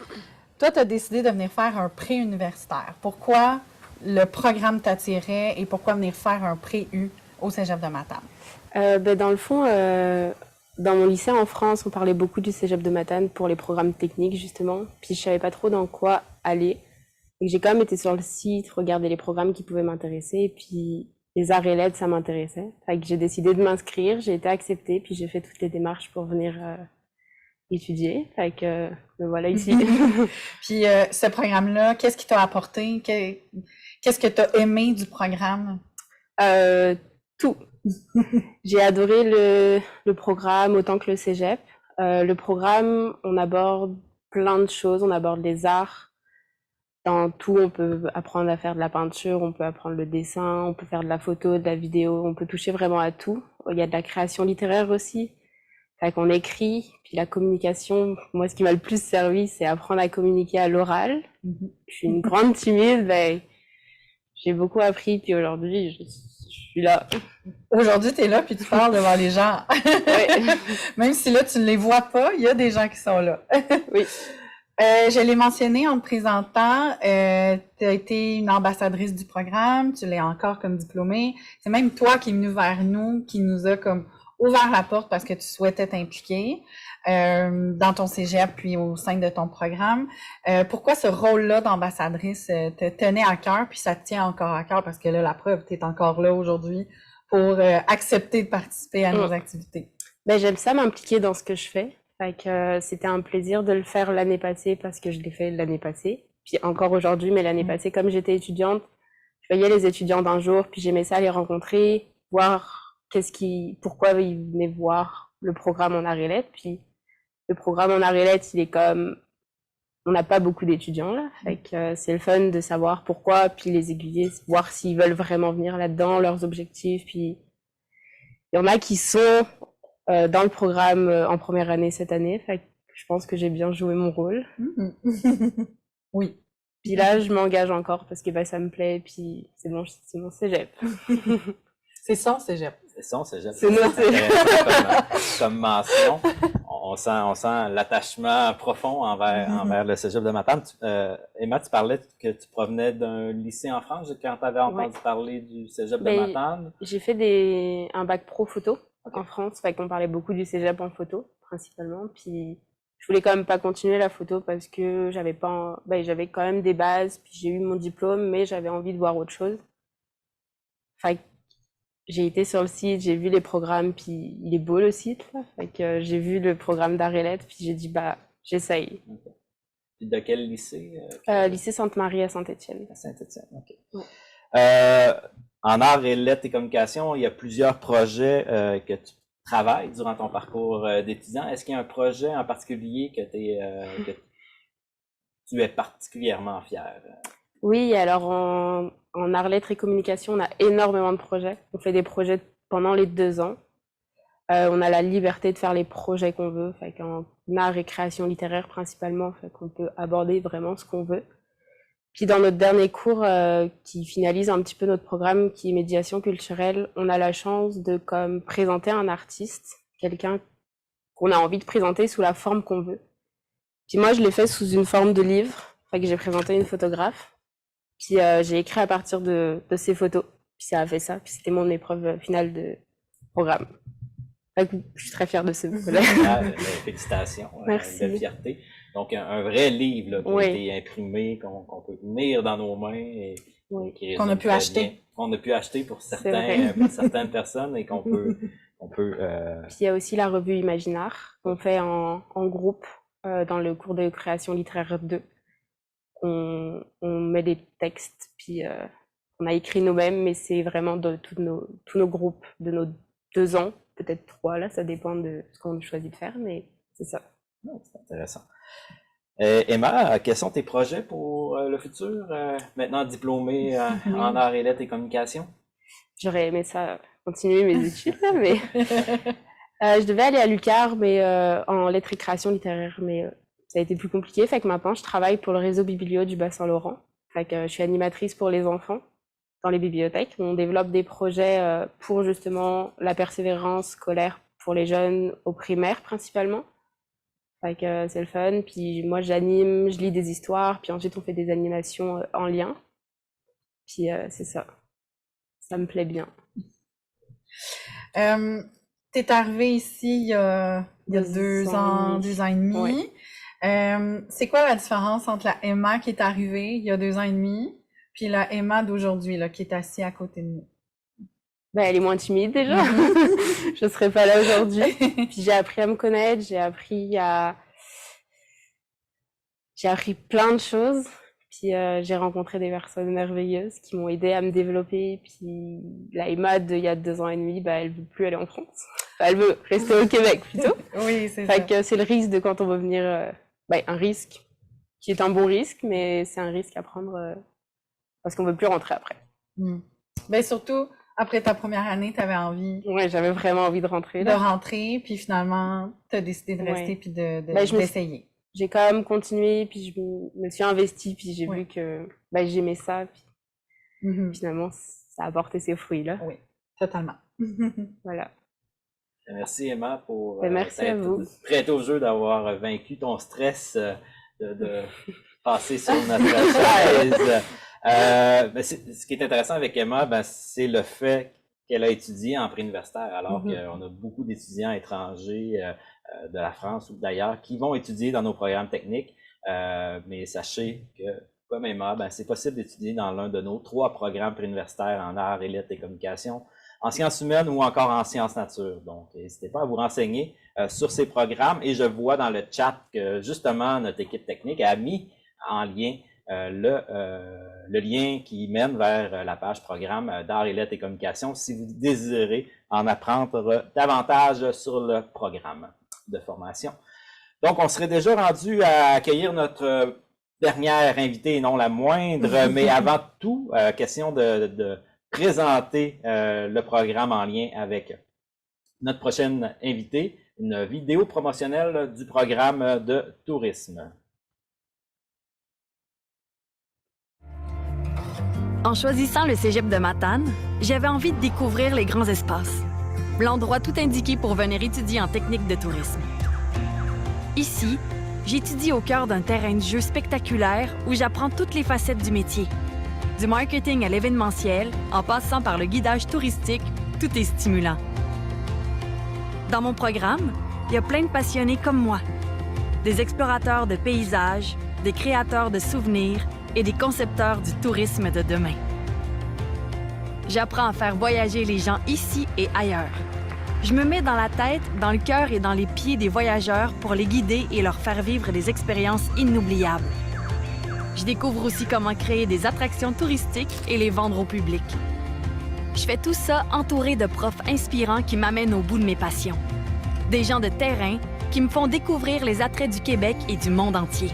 Toi, tu as décidé de venir faire un pré-universitaire. Pourquoi le programme t'attirait et pourquoi venir faire un pré-U au Cégep de Matane? Dans le fond, dans mon lycée en France, on parlait beaucoup du Cégep de Matane pour les programmes techniques, justement. Puis je savais pas trop dans quoi aller. Et j'ai quand même été sur le site, regarder les programmes qui pouvaient m'intéresser. Et puis les arts et lettres, ça m'intéressait. Fait que j'ai décidé de m'inscrire, j'ai été acceptée, puis j'ai fait toutes les démarches pour venir étudier. Fait que me voilà ici. Puis ce programme-là, qu'est-ce qui t'a apporté? Qu'est-ce que tu as aimé du programme? Tout. J'ai adoré le programme autant que le cégep. Le programme, on aborde plein de choses. On aborde les arts, Dans tout, on peut apprendre à faire de la peinture, on peut apprendre le dessin, on peut faire de la photo, de la vidéo, on peut toucher vraiment à tout. Il y a de la création littéraire aussi. Fait qu'on écrit, puis la communication, moi ce qui m'a le plus servi, c'est apprendre à communiquer à l'oral. Je suis une grande timide, ben, j'ai beaucoup appris, puis aujourd'hui, je suis là. Aujourd'hui, tu es là, puis tu parles devant les gens. Ouais. Même si là, tu ne les vois pas, il y a des gens qui sont là. Oui. Je l'ai mentionné en te présentant, tu as été une ambassadrice du programme, tu l'es encore comme diplômée. C'est même toi qui es venu vers nous, qui nous a comme ouvert la porte parce que tu souhaitais t'impliquer dans ton cégep puis au sein de ton programme. Pourquoi ce rôle-là d'ambassadrice te tenait à cœur puis ça te tient encore à cœur parce que là, la preuve, tu es encore là aujourd'hui pour accepter de participer à nos activités? Ben, j'aime ça m'impliquer dans ce que je fais. Fait que c'était un plaisir de le faire l'année passée parce que je l'ai fait l'année passée. Puis encore aujourd'hui, mais l'année passée, comme j'étais étudiante, je voyais les étudiants d'un jour, puis j'aimais ça les rencontrer, voir pourquoi ils venaient voir le programme en arts et lettres. Puis le programme en arts et lettres, il est comme, on n'a pas beaucoup d'étudiants là. Fait que c'est le fun de savoir pourquoi, puis les aiguiller, voir s'ils veulent vraiment venir là-dedans, leurs objectifs. Puis il y en a qui sont dans le programme en première année cette année. Fait que je pense que j'ai bien joué mon rôle. Oui. Puis là, je m'engage encore parce que ça me plaît, puis c'est mon cégep. C'est son cégep. C'est son cégep. C'est notre cégep. Comme mention, on sent l'attachement profond envers le cégep de Matane. Emma, tu parlais que tu provenais d'un lycée en France quand tu avais entendu parler du cégep de Matane. J'ai fait un bac pro photo en France, fait qu'on parlait beaucoup du cégep en photo, principalement. Puis je voulais quand même pas continuer la photo parce que j'avais quand même des bases, puis j'ai eu mon diplôme, mais j'avais envie de voir autre chose. Fait que j'ai été sur le site, j'ai vu les programmes, puis il est beau le site, là. Fait que j'ai vu le programme d'art et lettres, puis j'ai dit j'essaye. Okay. Puis de quel lycée? Lycée Sainte-Marie à Saint-Étienne. À Saint-Étienne, ok. Ouais. En arts et lettres et communication, il y a plusieurs projets que tu travailles durant ton parcours d'étudiant. Est-ce qu'il y a un projet en particulier que tu es particulièrement fier? Oui, alors en arts, lettres et communication, on a énormément de projets. On fait des projets pendant les 2 ans. On a la liberté de faire les projets qu'on veut, fait qu'en art et création littéraire principalement, fait qu'on peut aborder vraiment ce qu'on veut. Puis dans notre dernier cours qui finalise un petit peu notre programme qui est médiation culturelle, on a la chance de présenter un artiste, quelqu'un qu'on a envie de présenter sous la forme qu'on veut. Puis moi, je l'ai fait sous une forme de livre, fait que j'ai présenté une photographe. Puis j'ai écrit à partir de ces photos. Puis ça a fait ça. Puis c'était mon épreuve finale de programme. Fait que je suis très fière de ce projet. Félicitations. Merci. Belle fierté. Donc un vrai livre là, qui a été imprimé, qu'on peut tenir dans nos mains et qu'on a pu acheter. Qu'on a pu acheter pour certaines personnes et qu'on peut. Puis il y a aussi la revue Imaginard qu'on fait en groupe dans le cours de création littéraire 2. On met des textes, puis on a écrit nous-mêmes, mais c'est vraiment de tous nos groupes, de nos 2 ans, peut-être 3, là, ça dépend de ce qu'on choisit de faire, mais c'est ça. C'est intéressant. Emma, quels sont tes projets pour le futur, maintenant diplômée en arts et lettres et communication? J'aurais aimé ça, continuer mes études, là, mais je devais aller à l'UQAR, mais en lettres et création littéraire, mais ça a été plus compliqué, fait que maintenant je travaille pour le réseau Biblio du Bas-Saint-Laurent. Fait que je suis animatrice pour les enfants dans les bibliothèques. On développe des projets pour justement la persévérance scolaire pour les jeunes au primaire principalement. Fait que c'est le fun. Puis moi j'anime, je lis des histoires, puis ensuite on fait des animations en lien. Puis c'est ça. Ça me plaît bien. T'es arrivée ici il y a 2 ans et demi. Ouais. C'est quoi la différence entre la Emma qui est arrivée il y a 2 ans et demi puis la Emma d'aujourd'hui là, qui est assise à côté de nous? Elle est moins timide déjà. Je ne serais pas là aujourd'hui. Puis j'ai appris à me connaître, j'ai appris plein de choses. Puis j'ai rencontré des personnes merveilleuses qui m'ont aidé à me développer. Puis la Emma d'il y a 2 ans et demi, elle veut plus aller en France. Elle veut rester au Québec plutôt. Oui, c'est ça. Fait que c'est le risque de quand on va venir, un risque. qui est un bon risque, mais c'est un risque à prendre parce qu'on ne veut plus rentrer après. Ben surtout, après ta première année, tu avais envie Ouais, j'avais vraiment envie de rentrer. de rentrer, puis finalement, tu as décidé de rester puis d'essayer. J'ai quand même continué, puis je me suis investie, puis j'ai vu que j'aimais ça. Puis finalement, ça a porté ses fruits, là. Oui, totalement. Voilà. Merci Emma pour merci à vous. prêter au jeu d'avoir vaincu ton stress de passer sur notre chaise. Ce qui est intéressant avec Emma, c'est le fait qu'elle a étudié en préuniversitaire, alors qu'on a beaucoup d'étudiants étrangers de la France ou d'ailleurs qui vont étudier dans nos programmes techniques. Mais sachez que, comme Emma, c'est possible d'étudier dans l'un de nos 3 programmes préuniversitaires en arts, et lettres et communication, en sciences humaines ou encore en sciences nature. Donc, n'hésitez pas à vous renseigner sur ces programmes. Et je vois dans le chat que, justement, notre équipe technique a mis en lien le lien qui mène vers la page programme d'arts et lettres et communication si vous désirez en apprendre davantage sur le programme de formation. Donc, on serait déjà rendu à accueillir notre dernière invitée et non la moindre, mais avant tout, question de présenter le programme en lien avec notre prochaine invitée, une vidéo promotionnelle du programme de tourisme. En choisissant le cégep de Matane, j'avais envie de découvrir les grands espaces. L'endroit tout indiqué pour venir étudier en technique de tourisme. Ici, j'étudie au cœur d'un terrain de jeu spectaculaire où j'apprends toutes les facettes du métier. Du marketing à l'événementiel, en passant par le guidage touristique, tout est stimulant. Dans mon programme, il y a plein de passionnés comme moi. Des explorateurs de paysages, des créateurs de souvenirs et des concepteurs du tourisme de demain. J'apprends à faire voyager les gens ici et ailleurs. Je me mets dans la tête, dans le cœur et dans les pieds des voyageurs pour les guider et leur faire vivre des expériences inoubliables. Je découvre aussi comment créer des attractions touristiques et les vendre au public. Je fais tout ça entouré de profs inspirants qui m'amènent au bout de mes passions. Des gens de terrain qui me font découvrir les attraits du Québec et du monde entier.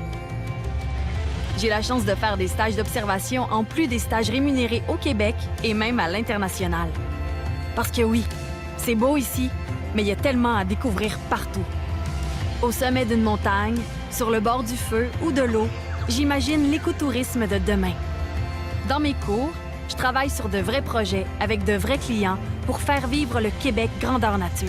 J'ai la chance de faire des stages d'observation en plus des stages rémunérés au Québec et même à l'international. Parce que oui, c'est beau ici, mais il y a tellement à découvrir partout. Au sommet d'une montagne, sur le bord du feu ou de l'eau, j'imagine l'écotourisme de demain. Dans mes cours, je travaille sur de vrais projets avec de vrais clients pour faire vivre le Québec grandeur nature.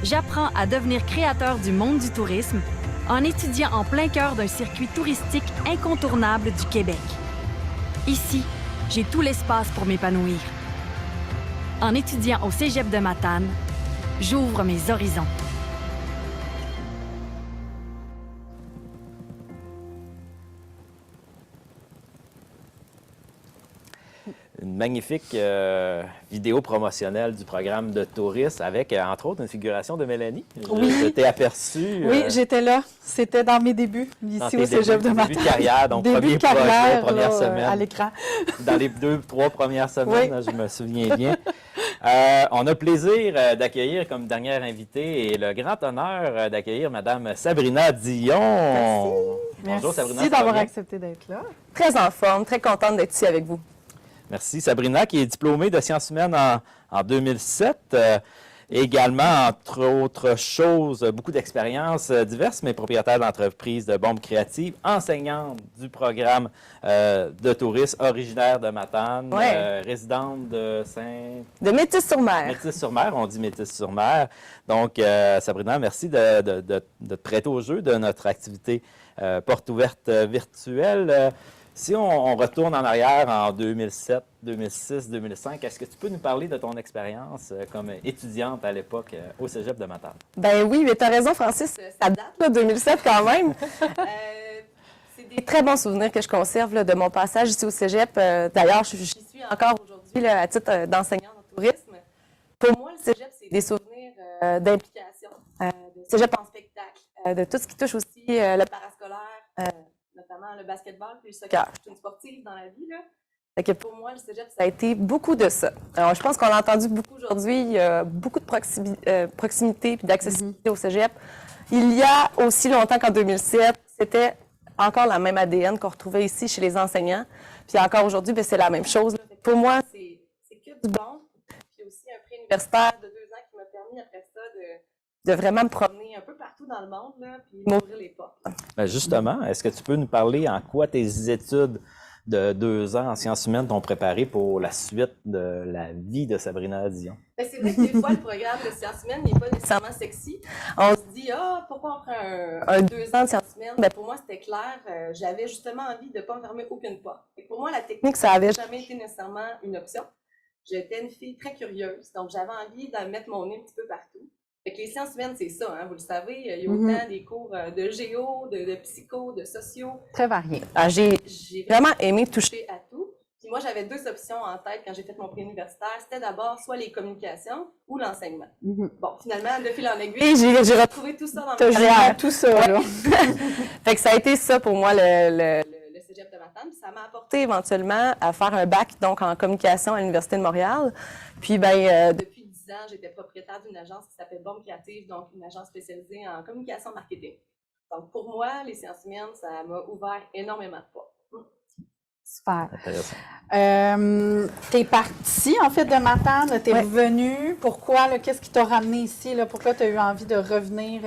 J'apprends à devenir créateur du monde du tourisme en étudiant en plein cœur d'un circuit touristique incontournable du Québec. Ici, j'ai tout l'espace pour m'épanouir. En étudiant au Cégep de Matane, j'ouvre mes horizons. Une magnifique vidéo promotionnelle du programme de tourisme avec, entre autres, une figuration de Mélanie. Oui. Je t'ai aperçu. Oui, j'étais là. C'était dans mes débuts, ici au Cégep de Matane. Début de carrière, donc début premier de carrière, projet, première là, semaine. à l'écran. Dans les 2-3 premières semaines, Oui. je me souviens bien. On a le plaisir d'accueillir comme dernière invitée et le grand honneur d'accueillir Mme Sabrina Dion. Bonjour Sabrina. Merci d'avoir accepté d'être là. Très en forme, très contente d'être ici avec vous. Merci. Sabrina, qui est diplômée de sciences humaines en 2007. Également, entre autres choses, beaucoup d'expériences diverses, mais propriétaire d'entreprise de bombes créatives, enseignante du programme de tourisme, originaire de Matane, résidente de De Métis-sur-Mer. Métis-sur-Mer, on dit Métis-sur-Mer. Donc, Sabrina, merci de te prêter au jeu de notre activité porte ouverte virtuelle. Si on retourne en arrière en 2007, 2006, 2005, est-ce que tu peux nous parler de ton expérience comme étudiante à l'époque au Cégep de Matane? Ben oui, mais tu as raison, Francis, ça date, là, 2007 quand même. C'est des très bons souvenirs que je conserve là, de mon passage ici au Cégep. D'ailleurs, j'y suis encore aujourd'hui là, à titre d'enseignante en tourisme. Pour moi, le Cégep, c'est des souvenirs d'implication, de Cégep en spectacle, de tout ce qui touche aussi le parascolaire, notamment le basketball puis le soccer. Je suis une sportive dans la vie, là. Fait que pour moi, le Cégep, ça a été beaucoup de ça. Alors, je pense qu'on a entendu beaucoup aujourd'hui. Il y a beaucoup de proximité et d'accessibilité au Cégep. Il y a aussi longtemps qu'en 2007, c'était encore la même ADN qu'on retrouvait ici chez les enseignants. Puis encore aujourd'hui, c'est la même chose. Pour moi, c'est que du bon. Puis aussi un prix universitaire de 2 ans qui m'a permis après ça de vraiment me promener un peu partout dans le monde, là, puis m'ouvrir les portes. Ben justement, est-ce que tu peux nous parler en quoi tes études de 2 ans en sciences humaines t'ont préparé pour la suite de la vie de Sabrina Dion? Ben, c'est vrai que des fois, le programme de sciences humaines n'est pas nécessairement sexy. On se dit, pourquoi on prend un 2 ans de sciences humaines? Ben, pour moi, c'était clair. J'avais justement envie de ne pas me fermer aucune porte. Et pour moi, la technique, ça n'avait jamais été nécessairement une option. J'étais une fille très curieuse, donc j'avais envie de mettre mon nez un petit peu partout. Fait que les sciences humaines, c'est ça, hein, vous le savez, il y a autant des cours de géo, de psycho, de sociaux. Très varié. J'ai vraiment aimé toucher à tout. Puis moi, j'avais 2 options en tête quand j'ai fait mon pré-universitaire. C'était d'abord soit les communications ou l'enseignement. Bon, finalement, de fil en aiguille, j'ai retrouvé tout ça dans ma carrière. Tout ça, là. Fait que ça a été ça pour moi, le cégep de Matane. Puis ça m'a apporté éventuellement à faire un bac donc en communication à l'Université de Montréal. Puis depuis 10 ans, j'étais propriétaire d'une agence qui s'appelle Bombe Créative, donc une agence spécialisée en communication marketing. Donc pour moi, les sciences humaines, ça m'a ouvert énormément de portes. Super. T'es partie, en fait, de Matane, t'es revenue. Pourquoi? Qu'est-ce qui t'a ramené ici? Là? Pourquoi tu as eu envie de revenir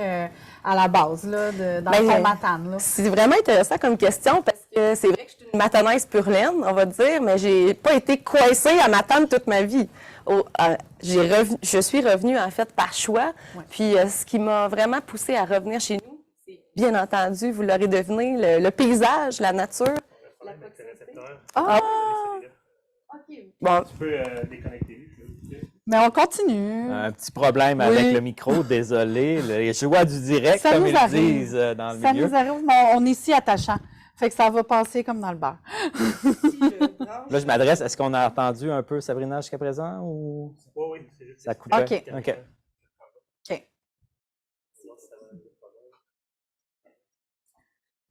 à la base, là, dans le Matane? C'est vraiment intéressant comme question parce que c'est vrai que je suis une matanaise pure laine, on va dire, mais j'ai pas été coincée à Matane toute ma vie. Je suis revenue, en fait, par choix. Puis ce qui m'a vraiment poussée à revenir chez nous, c'est bien entendu, vous l'aurez deviné, le paysage, la nature. OK. Bon. Tu peux déconnecter. Mais on continue. Un petit problème avec le micro, désolé. Les joies du direct, ça comme ils arrive. disent dans le ça milieu. Ça nous arrive, mais on est si attachant. Fait que ça va passer comme dans le beurre. Là, je m'adresse. Est-ce qu'on a entendu un peu Sabrina jusqu'à présent? Ou... Oui, ça coupait? OK.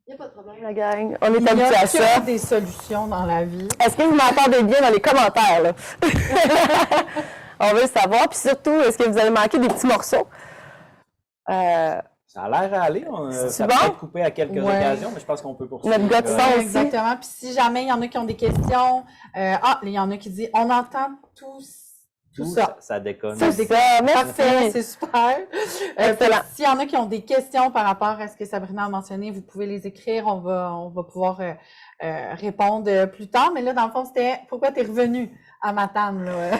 Il n'y a pas de problème, la gang. On est habitués à ça. Il y a des solutions dans la vie. Est-ce que vous m'entendez bien dans les commentaires, là? On veut le savoir. Puis surtout, est-ce que vous avez manqué des petits morceaux? Ça a l'air à aller. Ça a peut-être coupé à quelques occasions, mais je pense qu'on peut poursuivre. Notre gars de son aussi. Exactement. Puis si jamais il y en a qui ont des questions, il y en a qui disent, on entend tout ça. Ça déconne. Ça déconne. Parfait, c'est super. S'il y en a qui ont des questions par rapport à ce que Sabrina a mentionné, vous pouvez les écrire. On va pouvoir répondre plus tard. Mais là, dans le fond, c'était pourquoi tu es revenue à Matane, là?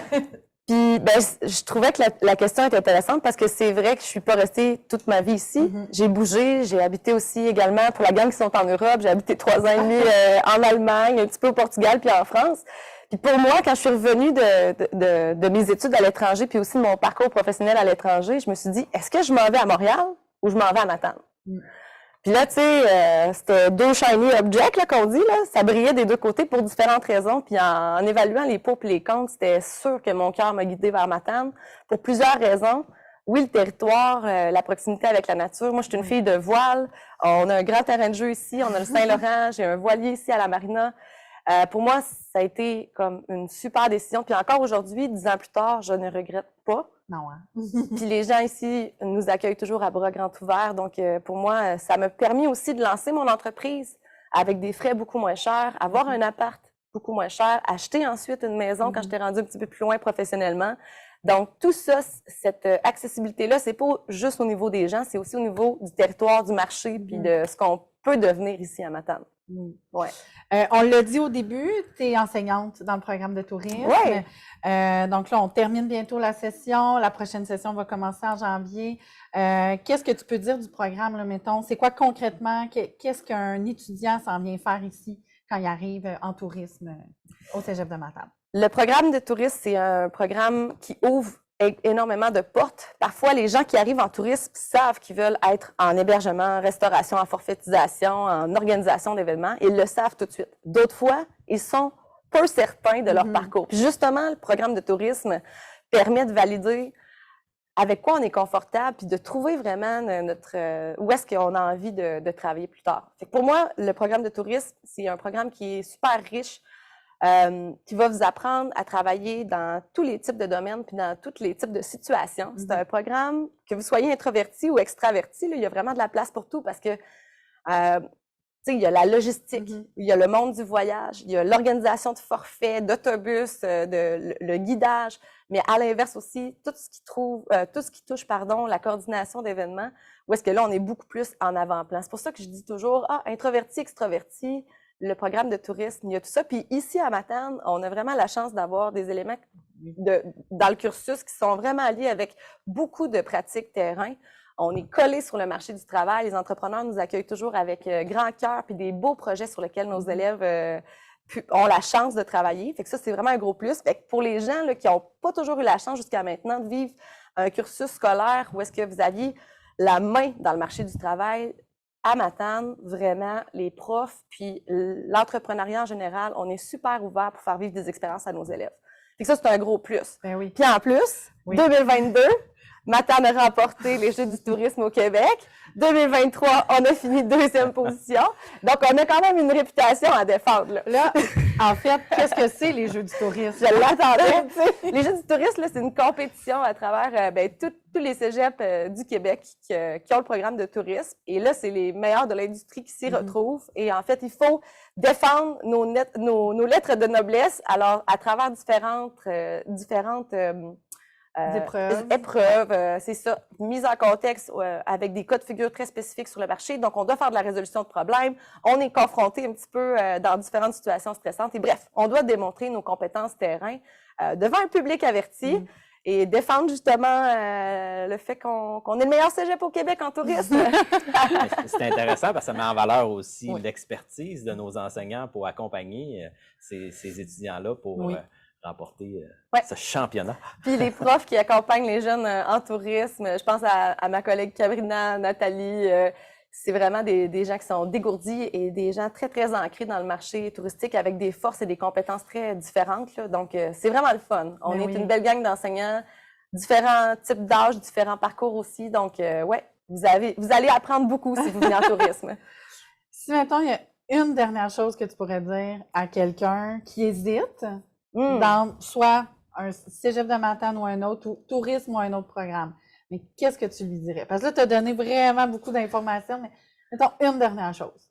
Puis, je trouvais que la question était intéressante parce que c'est vrai que je suis pas restée toute ma vie ici. J'ai bougé, j'ai habité aussi également, pour la gang qui sont en Europe, j'ai habité 3 ans et demi en Allemagne, un petit peu au Portugal, puis en France. Puis pour moi, quand je suis revenue de mes études à l'étranger, puis aussi de mon parcours professionnel à l'étranger, je me suis dit, est-ce que je m'en vais à Montréal ou je m'en vais à Matane? Puis là, tu sais, c'était 2 shiny objects, là, qu'on dit, là. Ça brillait des 2 côtés pour différentes raisons. Puis en évaluant les pour et les contre, c'était sûr que mon cœur m'a guidée vers Matane pour plusieurs raisons. Oui, le territoire, la proximité avec la nature. Moi, je suis une fille de voile. On a un grand terrain de jeu ici. On a le Saint-Laurent. J'ai un voilier ici à la marina. Pour moi, ça a été comme une super décision. Puis encore aujourd'hui, 10 ans plus tard, je ne regrette pas. Non, hein? Puis les gens ici nous accueillent toujours à bras grands ouverts. Donc, pour moi, ça m'a permis aussi de lancer mon entreprise avec des frais beaucoup moins chers, avoir un appart beaucoup moins cher, acheter ensuite une maison quand j'étais rendue un petit peu plus loin professionnellement. Donc, tout ça, cette accessibilité-là, c'est pas juste au niveau des gens, c'est aussi au niveau du territoire, du marché, puis de ce qu'on peut devenir ici à Matane. Ouais. On l'a dit au début, tu es enseignante dans le programme de tourisme. Ouais. Donc là, on termine bientôt la session. La prochaine session va commencer en janvier. Qu'est-ce que tu peux dire du programme, là, mettons? C'est quoi concrètement? Qu'est-ce qu'un étudiant s'en vient faire ici quand il arrive en tourisme au Cégep de Matane? Le programme de tourisme, c'est un programme qui ouvre énormément de portes. Parfois, les gens qui arrivent en tourisme savent qu'ils veulent être en hébergement, restauration, en forfaitisation, en organisation d'événements. Ils le savent tout de suite. D'autres fois, ils sont peu certains de leur parcours. Puis justement, le programme de tourisme permet de valider avec quoi on est confortable, puis de trouver vraiment où est-ce qu'on a envie de travailler plus tard. Fait que pour moi, le programme de tourisme, c'est un programme qui est super riche, qui va vous apprendre à travailler dans tous les types de domaines puis dans tous les types de situations. C'est un programme, que vous soyez introverti ou extraverti, là, il y a vraiment de la place pour tout parce que sais, il y a la logistique, il y a le monde du voyage, il y a l'organisation de forfaits, d'autobus, le guidage, mais à l'inverse aussi, tout ce qui touche, la coordination d'événements, où est-ce que là, on est beaucoup plus en avant-plan. C'est pour ça que je dis toujours, introverti, extroverti, le programme de tourisme, il y a tout ça. Puis ici, à Matane, on a vraiment la chance d'avoir des éléments dans le cursus qui sont vraiment liés avec beaucoup de pratiques terrain. On est collé sur le marché du travail. Les entrepreneurs nous accueillent toujours avec grand cœur puis des beaux projets sur lesquels nos élèves ont la chance de travailler. Fait que ça, c'est vraiment un gros plus. Fait que pour les gens là, qui n'ont pas toujours eu la chance jusqu'à maintenant de vivre un cursus scolaire où est-ce que vous aviez la main dans le marché du travail, à Matane, vraiment, les profs puis l'entrepreneuriat en général, on est super ouvert pour faire vivre des expériences à nos élèves. Fait que ça, c'est un gros plus. Ben oui. Puis en plus, Oui. 2022, Matane a remporté les Jeux du tourisme au Québec. 2023, on a fini 2e position. Donc, on a quand même une réputation à défendre. Là, en fait, qu'est-ce que c'est les Jeux du tourisme? Je l'attendais. Les Jeux du tourisme, là, c'est une compétition à travers tous les cégeps du Québec qui ont le programme de tourisme. Et là, c'est les meilleurs de l'industrie qui s'y retrouvent. Et en fait, il faut défendre nos lettres de noblesse. Alors, à travers différentes épreuves, c'est ça, mise en contexte avec des cas de figure très spécifiques sur le marché. Donc, on doit faire de la résolution de problèmes. On est confronté un petit peu dans différentes situations stressantes. Et bref, on doit démontrer nos compétences terrain devant un public averti et défendre justement le fait qu'on est le meilleur cégep au Québec en tourisme. C'est intéressant parce que ça met en valeur aussi l'expertise de nos enseignants pour accompagner ces étudiants-là pour remporter ce championnat. Puis les profs qui accompagnent les jeunes en tourisme, je pense à ma collègue Cabrina, Nathalie, c'est vraiment des gens qui sont dégourdis et des gens très, très ancrés dans le marché touristique avec des forces et des compétences très différentes, là. Donc, c'est vraiment le fun. On est une belle gang d'enseignants, différents types d'âges, différents parcours aussi. Donc, vous allez apprendre beaucoup si vous venez en tourisme. Si, mettons, il y a une dernière chose que tu pourrais dire à quelqu'un qui hésite dans soit un cégep de Matane ou un autre, ou tourisme ou un autre programme, mais qu'est-ce que tu lui dirais? Parce que là, tu as donné vraiment beaucoup d'informations, mais mettons une dernière chose.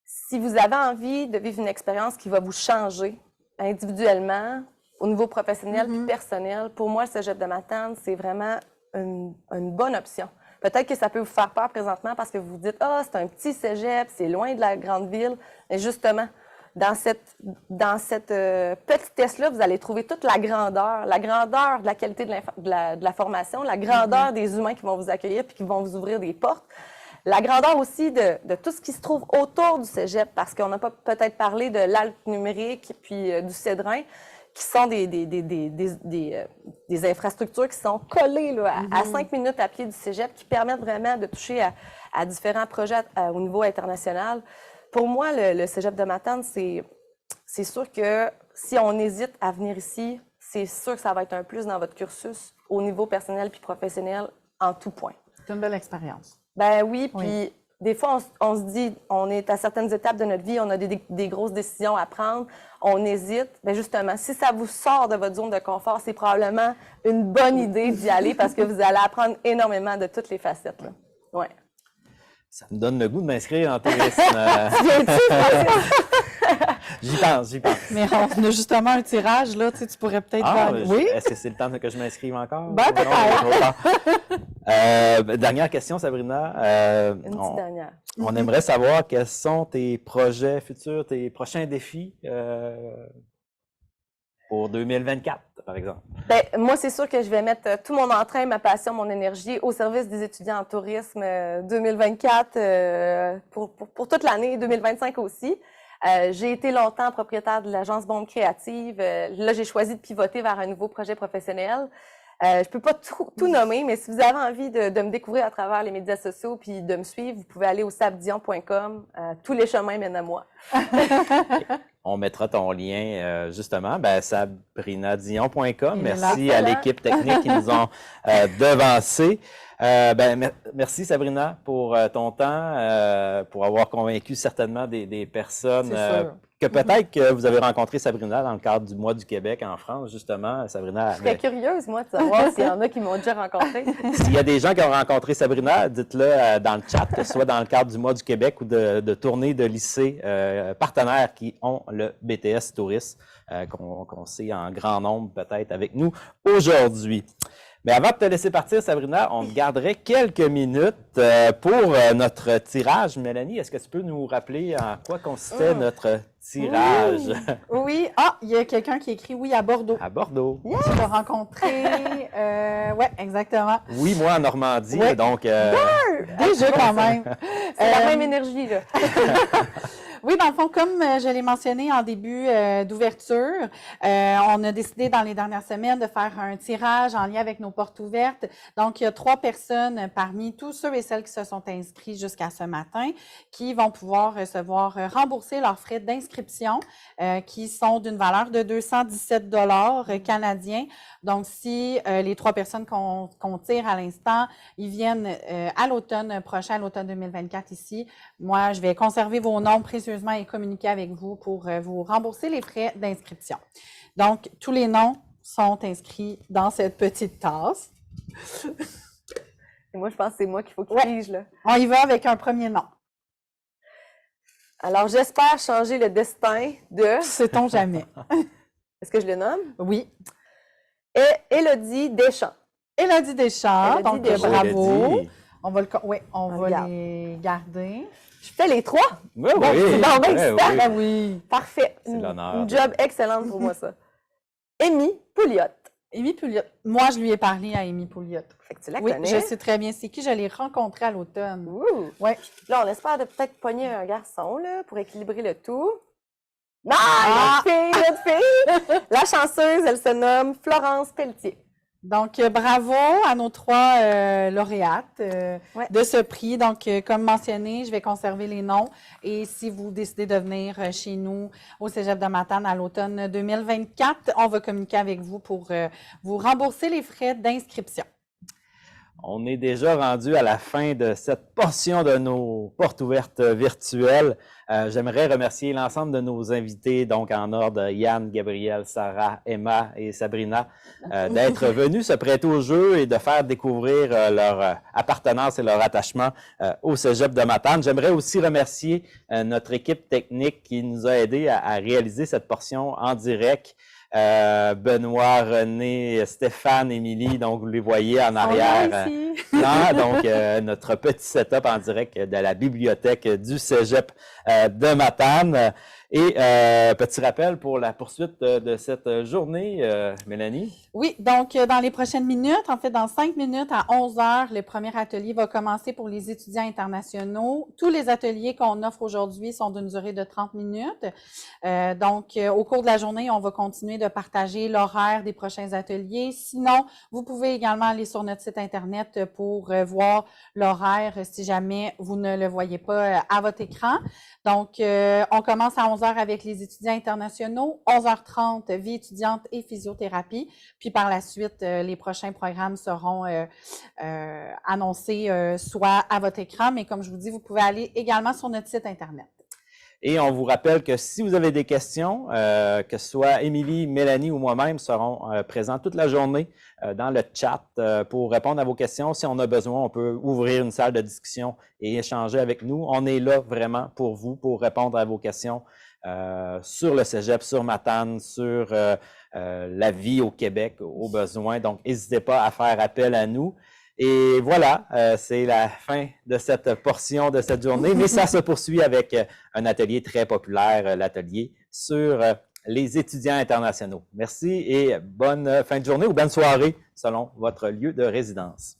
Si vous avez envie de vivre une expérience qui va vous changer individuellement, au niveau professionnel puis personnel, pour moi, le cégep de Matane, c'est vraiment une bonne option. Peut-être que ça peut vous faire peur présentement parce que vous vous dites « Ah, c'est un petit cégep, c'est loin de la grande ville. » Mais justement, dans cette petitesse-là, vous allez trouver toute la grandeur de la qualité de la formation, la grandeur des humains qui vont vous accueillir puis qui vont vous ouvrir des portes, la grandeur aussi de tout ce qui se trouve autour du cégep, parce qu'on n'a pas peut-être parlé de l'Alpe numérique puis du Cédrin, qui sont des infrastructures qui sont collées là, à 5 minutes à pied du cégep, qui permettent vraiment de toucher à différents projets au niveau international. Pour moi, le cégep de Matane, c'est sûr que si on hésite à venir ici, c'est sûr que ça va être un plus dans votre cursus au niveau personnel puis professionnel en tout point. C'est une belle expérience. Ben oui, puis des fois, on se dit, on est à certaines étapes de notre vie, on a des grosses décisions à prendre, on hésite. Bien justement, si ça vous sort de votre zone de confort, c'est probablement une bonne idée d'y aller parce que vous allez apprendre énormément de toutes les facettes. Là. Ouais. Ça me donne le goût de m'inscrire en tourisme. J'y pense. Mais on a justement un tirage, là, tu pourrais peut-être... Oui? Est-ce que c'est le temps que je m'inscrive encore? Ben, peut-être. Dernière question, Sabrina. Une petite dernière. On aimerait savoir quels sont tes projets futurs, tes prochains défis pour 2024, par exemple. Bien, moi, c'est sûr que je vais mettre tout mon entrain, ma passion, mon énergie au service des étudiants en tourisme 2024 pour toute l'année, 2025 aussi. J'ai été longtemps propriétaire de l'agence Bombe Créative. Là, j'ai choisi de pivoter vers un nouveau projet professionnel. Je peux pas tout nommer, mais si vous avez envie de me découvrir à travers les médias sociaux puis de me suivre, vous pouvez aller au sabdion.com. Tous les chemins mènent à moi. On mettra ton lien, justement, sabrinadion.com. Merci là. à l'équipe technique qui nous ont devancés. Merci Sabrina pour ton temps, pour avoir convaincu certainement des personnes que peut-être que vous avez rencontré Sabrina dans le cadre du Mois du Québec en France, justement. Sabrina, Je serais curieuse, moi, de savoir s'il y en a qui m'ont déjà rencontré. s'il y a des gens qui ont rencontré Sabrina, dites-le dans le chat, que ce soit dans le cadre du Mois du Québec ou de tournées de lycées partenaires qui ont le BTS Tourisme, qu'on sait en grand nombre peut-être avec nous aujourd'hui. Mais avant de te laisser partir, Sabrina, on te garderait quelques minutes pour notre tirage. Mélanie, est-ce que tu peux nous rappeler en quoi consistait notre tirage? Oui. Ah, il y a quelqu'un qui écrit oui à Bordeaux. À Bordeaux. Yeah! Tu l'as rencontré. Oui, exactement. Oui, moi en Normandie, Ouais. donc... Déjà quand même. C'est la même énergie, là. Oui, dans le fond, comme je l'ai mentionné en début d'ouverture, on a décidé dans les dernières semaines de faire un tirage en lien avec nos portes ouvertes. Donc, il y a 3 personnes parmi tous ceux et celles qui se sont inscrits jusqu'à ce matin qui vont pouvoir recevoir rembourser leurs frais d'inscription qui sont d'une valeur de 217 $ canadiens. Donc, si les 3 personnes qu'on tire à l'instant, ils viennent à l'automne prochain, à l'automne 2024 ici, moi, je vais conserver vos noms précieusement et communiquer avec vous pour vous rembourser les frais d'inscription. Donc, tous les noms sont inscrits dans cette petite tasse. Et moi, je pense que c'est moi qu'il faut qu'il pige, là. On y va avec un premier nom. Alors, j'espère changer le destin de... Sait-on jamais. Est-ce que je le nomme? Oui. Et Élodie Deschamps. Élodie Deschamps, Élodie donc Deschamps. bravo. Élodie. On va, on va regarde. les garder. Je fais les 3? Oui, Bon, oui. c'est donc bien Ouais, excitant. oui. Ben oui. Parfait. C'est l'honneur. Une job excellente pour moi, ça. Amy Pouliot. Amy Pouliot. Moi, je lui ai parlé à Amy Pouliot. Fait que tu la Oui, connais. je sais très bien c'est qui. Je l'ai rencontré à l'automne. Ouh. Ouais. Là, on espère de peut-être pogner un garçon, là, pour équilibrer le tout. Non, Ah! notre fille! La chanceuse, elle se nomme Florence Pelletier. Donc, bravo à nos 3 lauréates de ce prix. Donc, comme mentionné, je vais conserver les noms. Et si vous décidez de venir chez nous au Cégep de Matane à l'automne 2024, on va communiquer avec vous pour vous rembourser les frais d'inscription. On est déjà rendu à la fin de cette portion de nos portes ouvertes virtuelles. J'aimerais remercier l'ensemble de nos invités, donc en ordre, Yann, Gabriel, Sarah, Emma et Sabrina, d'être venus se prêter au jeu et de faire découvrir leur appartenance et leur attachement au Cégep de Matane. J'aimerais aussi remercier notre équipe technique qui nous a aidés à réaliser cette portion en direct. Benoît, René, Stéphane, Émilie, donc vous les voyez en arrière. Donc, notre petit setup en direct de la bibliothèque du Cégep de Matane. Et petit rappel pour la poursuite de cette journée, Mélanie. Oui, donc dans les prochaines minutes, en fait dans 5 minutes à 11h, le premier atelier va commencer pour les étudiants internationaux. Tous les ateliers qu'on offre aujourd'hui sont d'une durée de 30 minutes. Donc, au cours de la journée, on va continuer de partager l'horaire des prochains ateliers. Sinon, vous pouvez également aller sur notre site Internet pour voir l'horaire si jamais vous ne le voyez pas à votre écran. Donc, on commence à 11h avec les étudiants internationaux, 11h30, vie étudiante et physiothérapie. Puis par la suite, les prochains programmes seront annoncés soit à votre écran, mais comme je vous dis, vous pouvez aller également sur notre site Internet. Et on vous rappelle que si vous avez des questions, que ce soit Émilie, Mélanie ou moi-même seront présents toute la journée dans le chat pour répondre à vos questions. Si on a besoin, on peut ouvrir une salle de discussion et échanger avec nous. On est là vraiment pour vous, pour répondre à vos questions sur le Cégep, sur Matane, sur la vie au Québec, aux besoins. Donc, n'hésitez pas à faire appel à nous. Et voilà, c'est la fin de cette portion de cette journée, mais ça se poursuit avec un atelier très populaire, l'atelier sur les étudiants internationaux. Merci et bonne fin de journée ou bonne soirée selon votre lieu de résidence.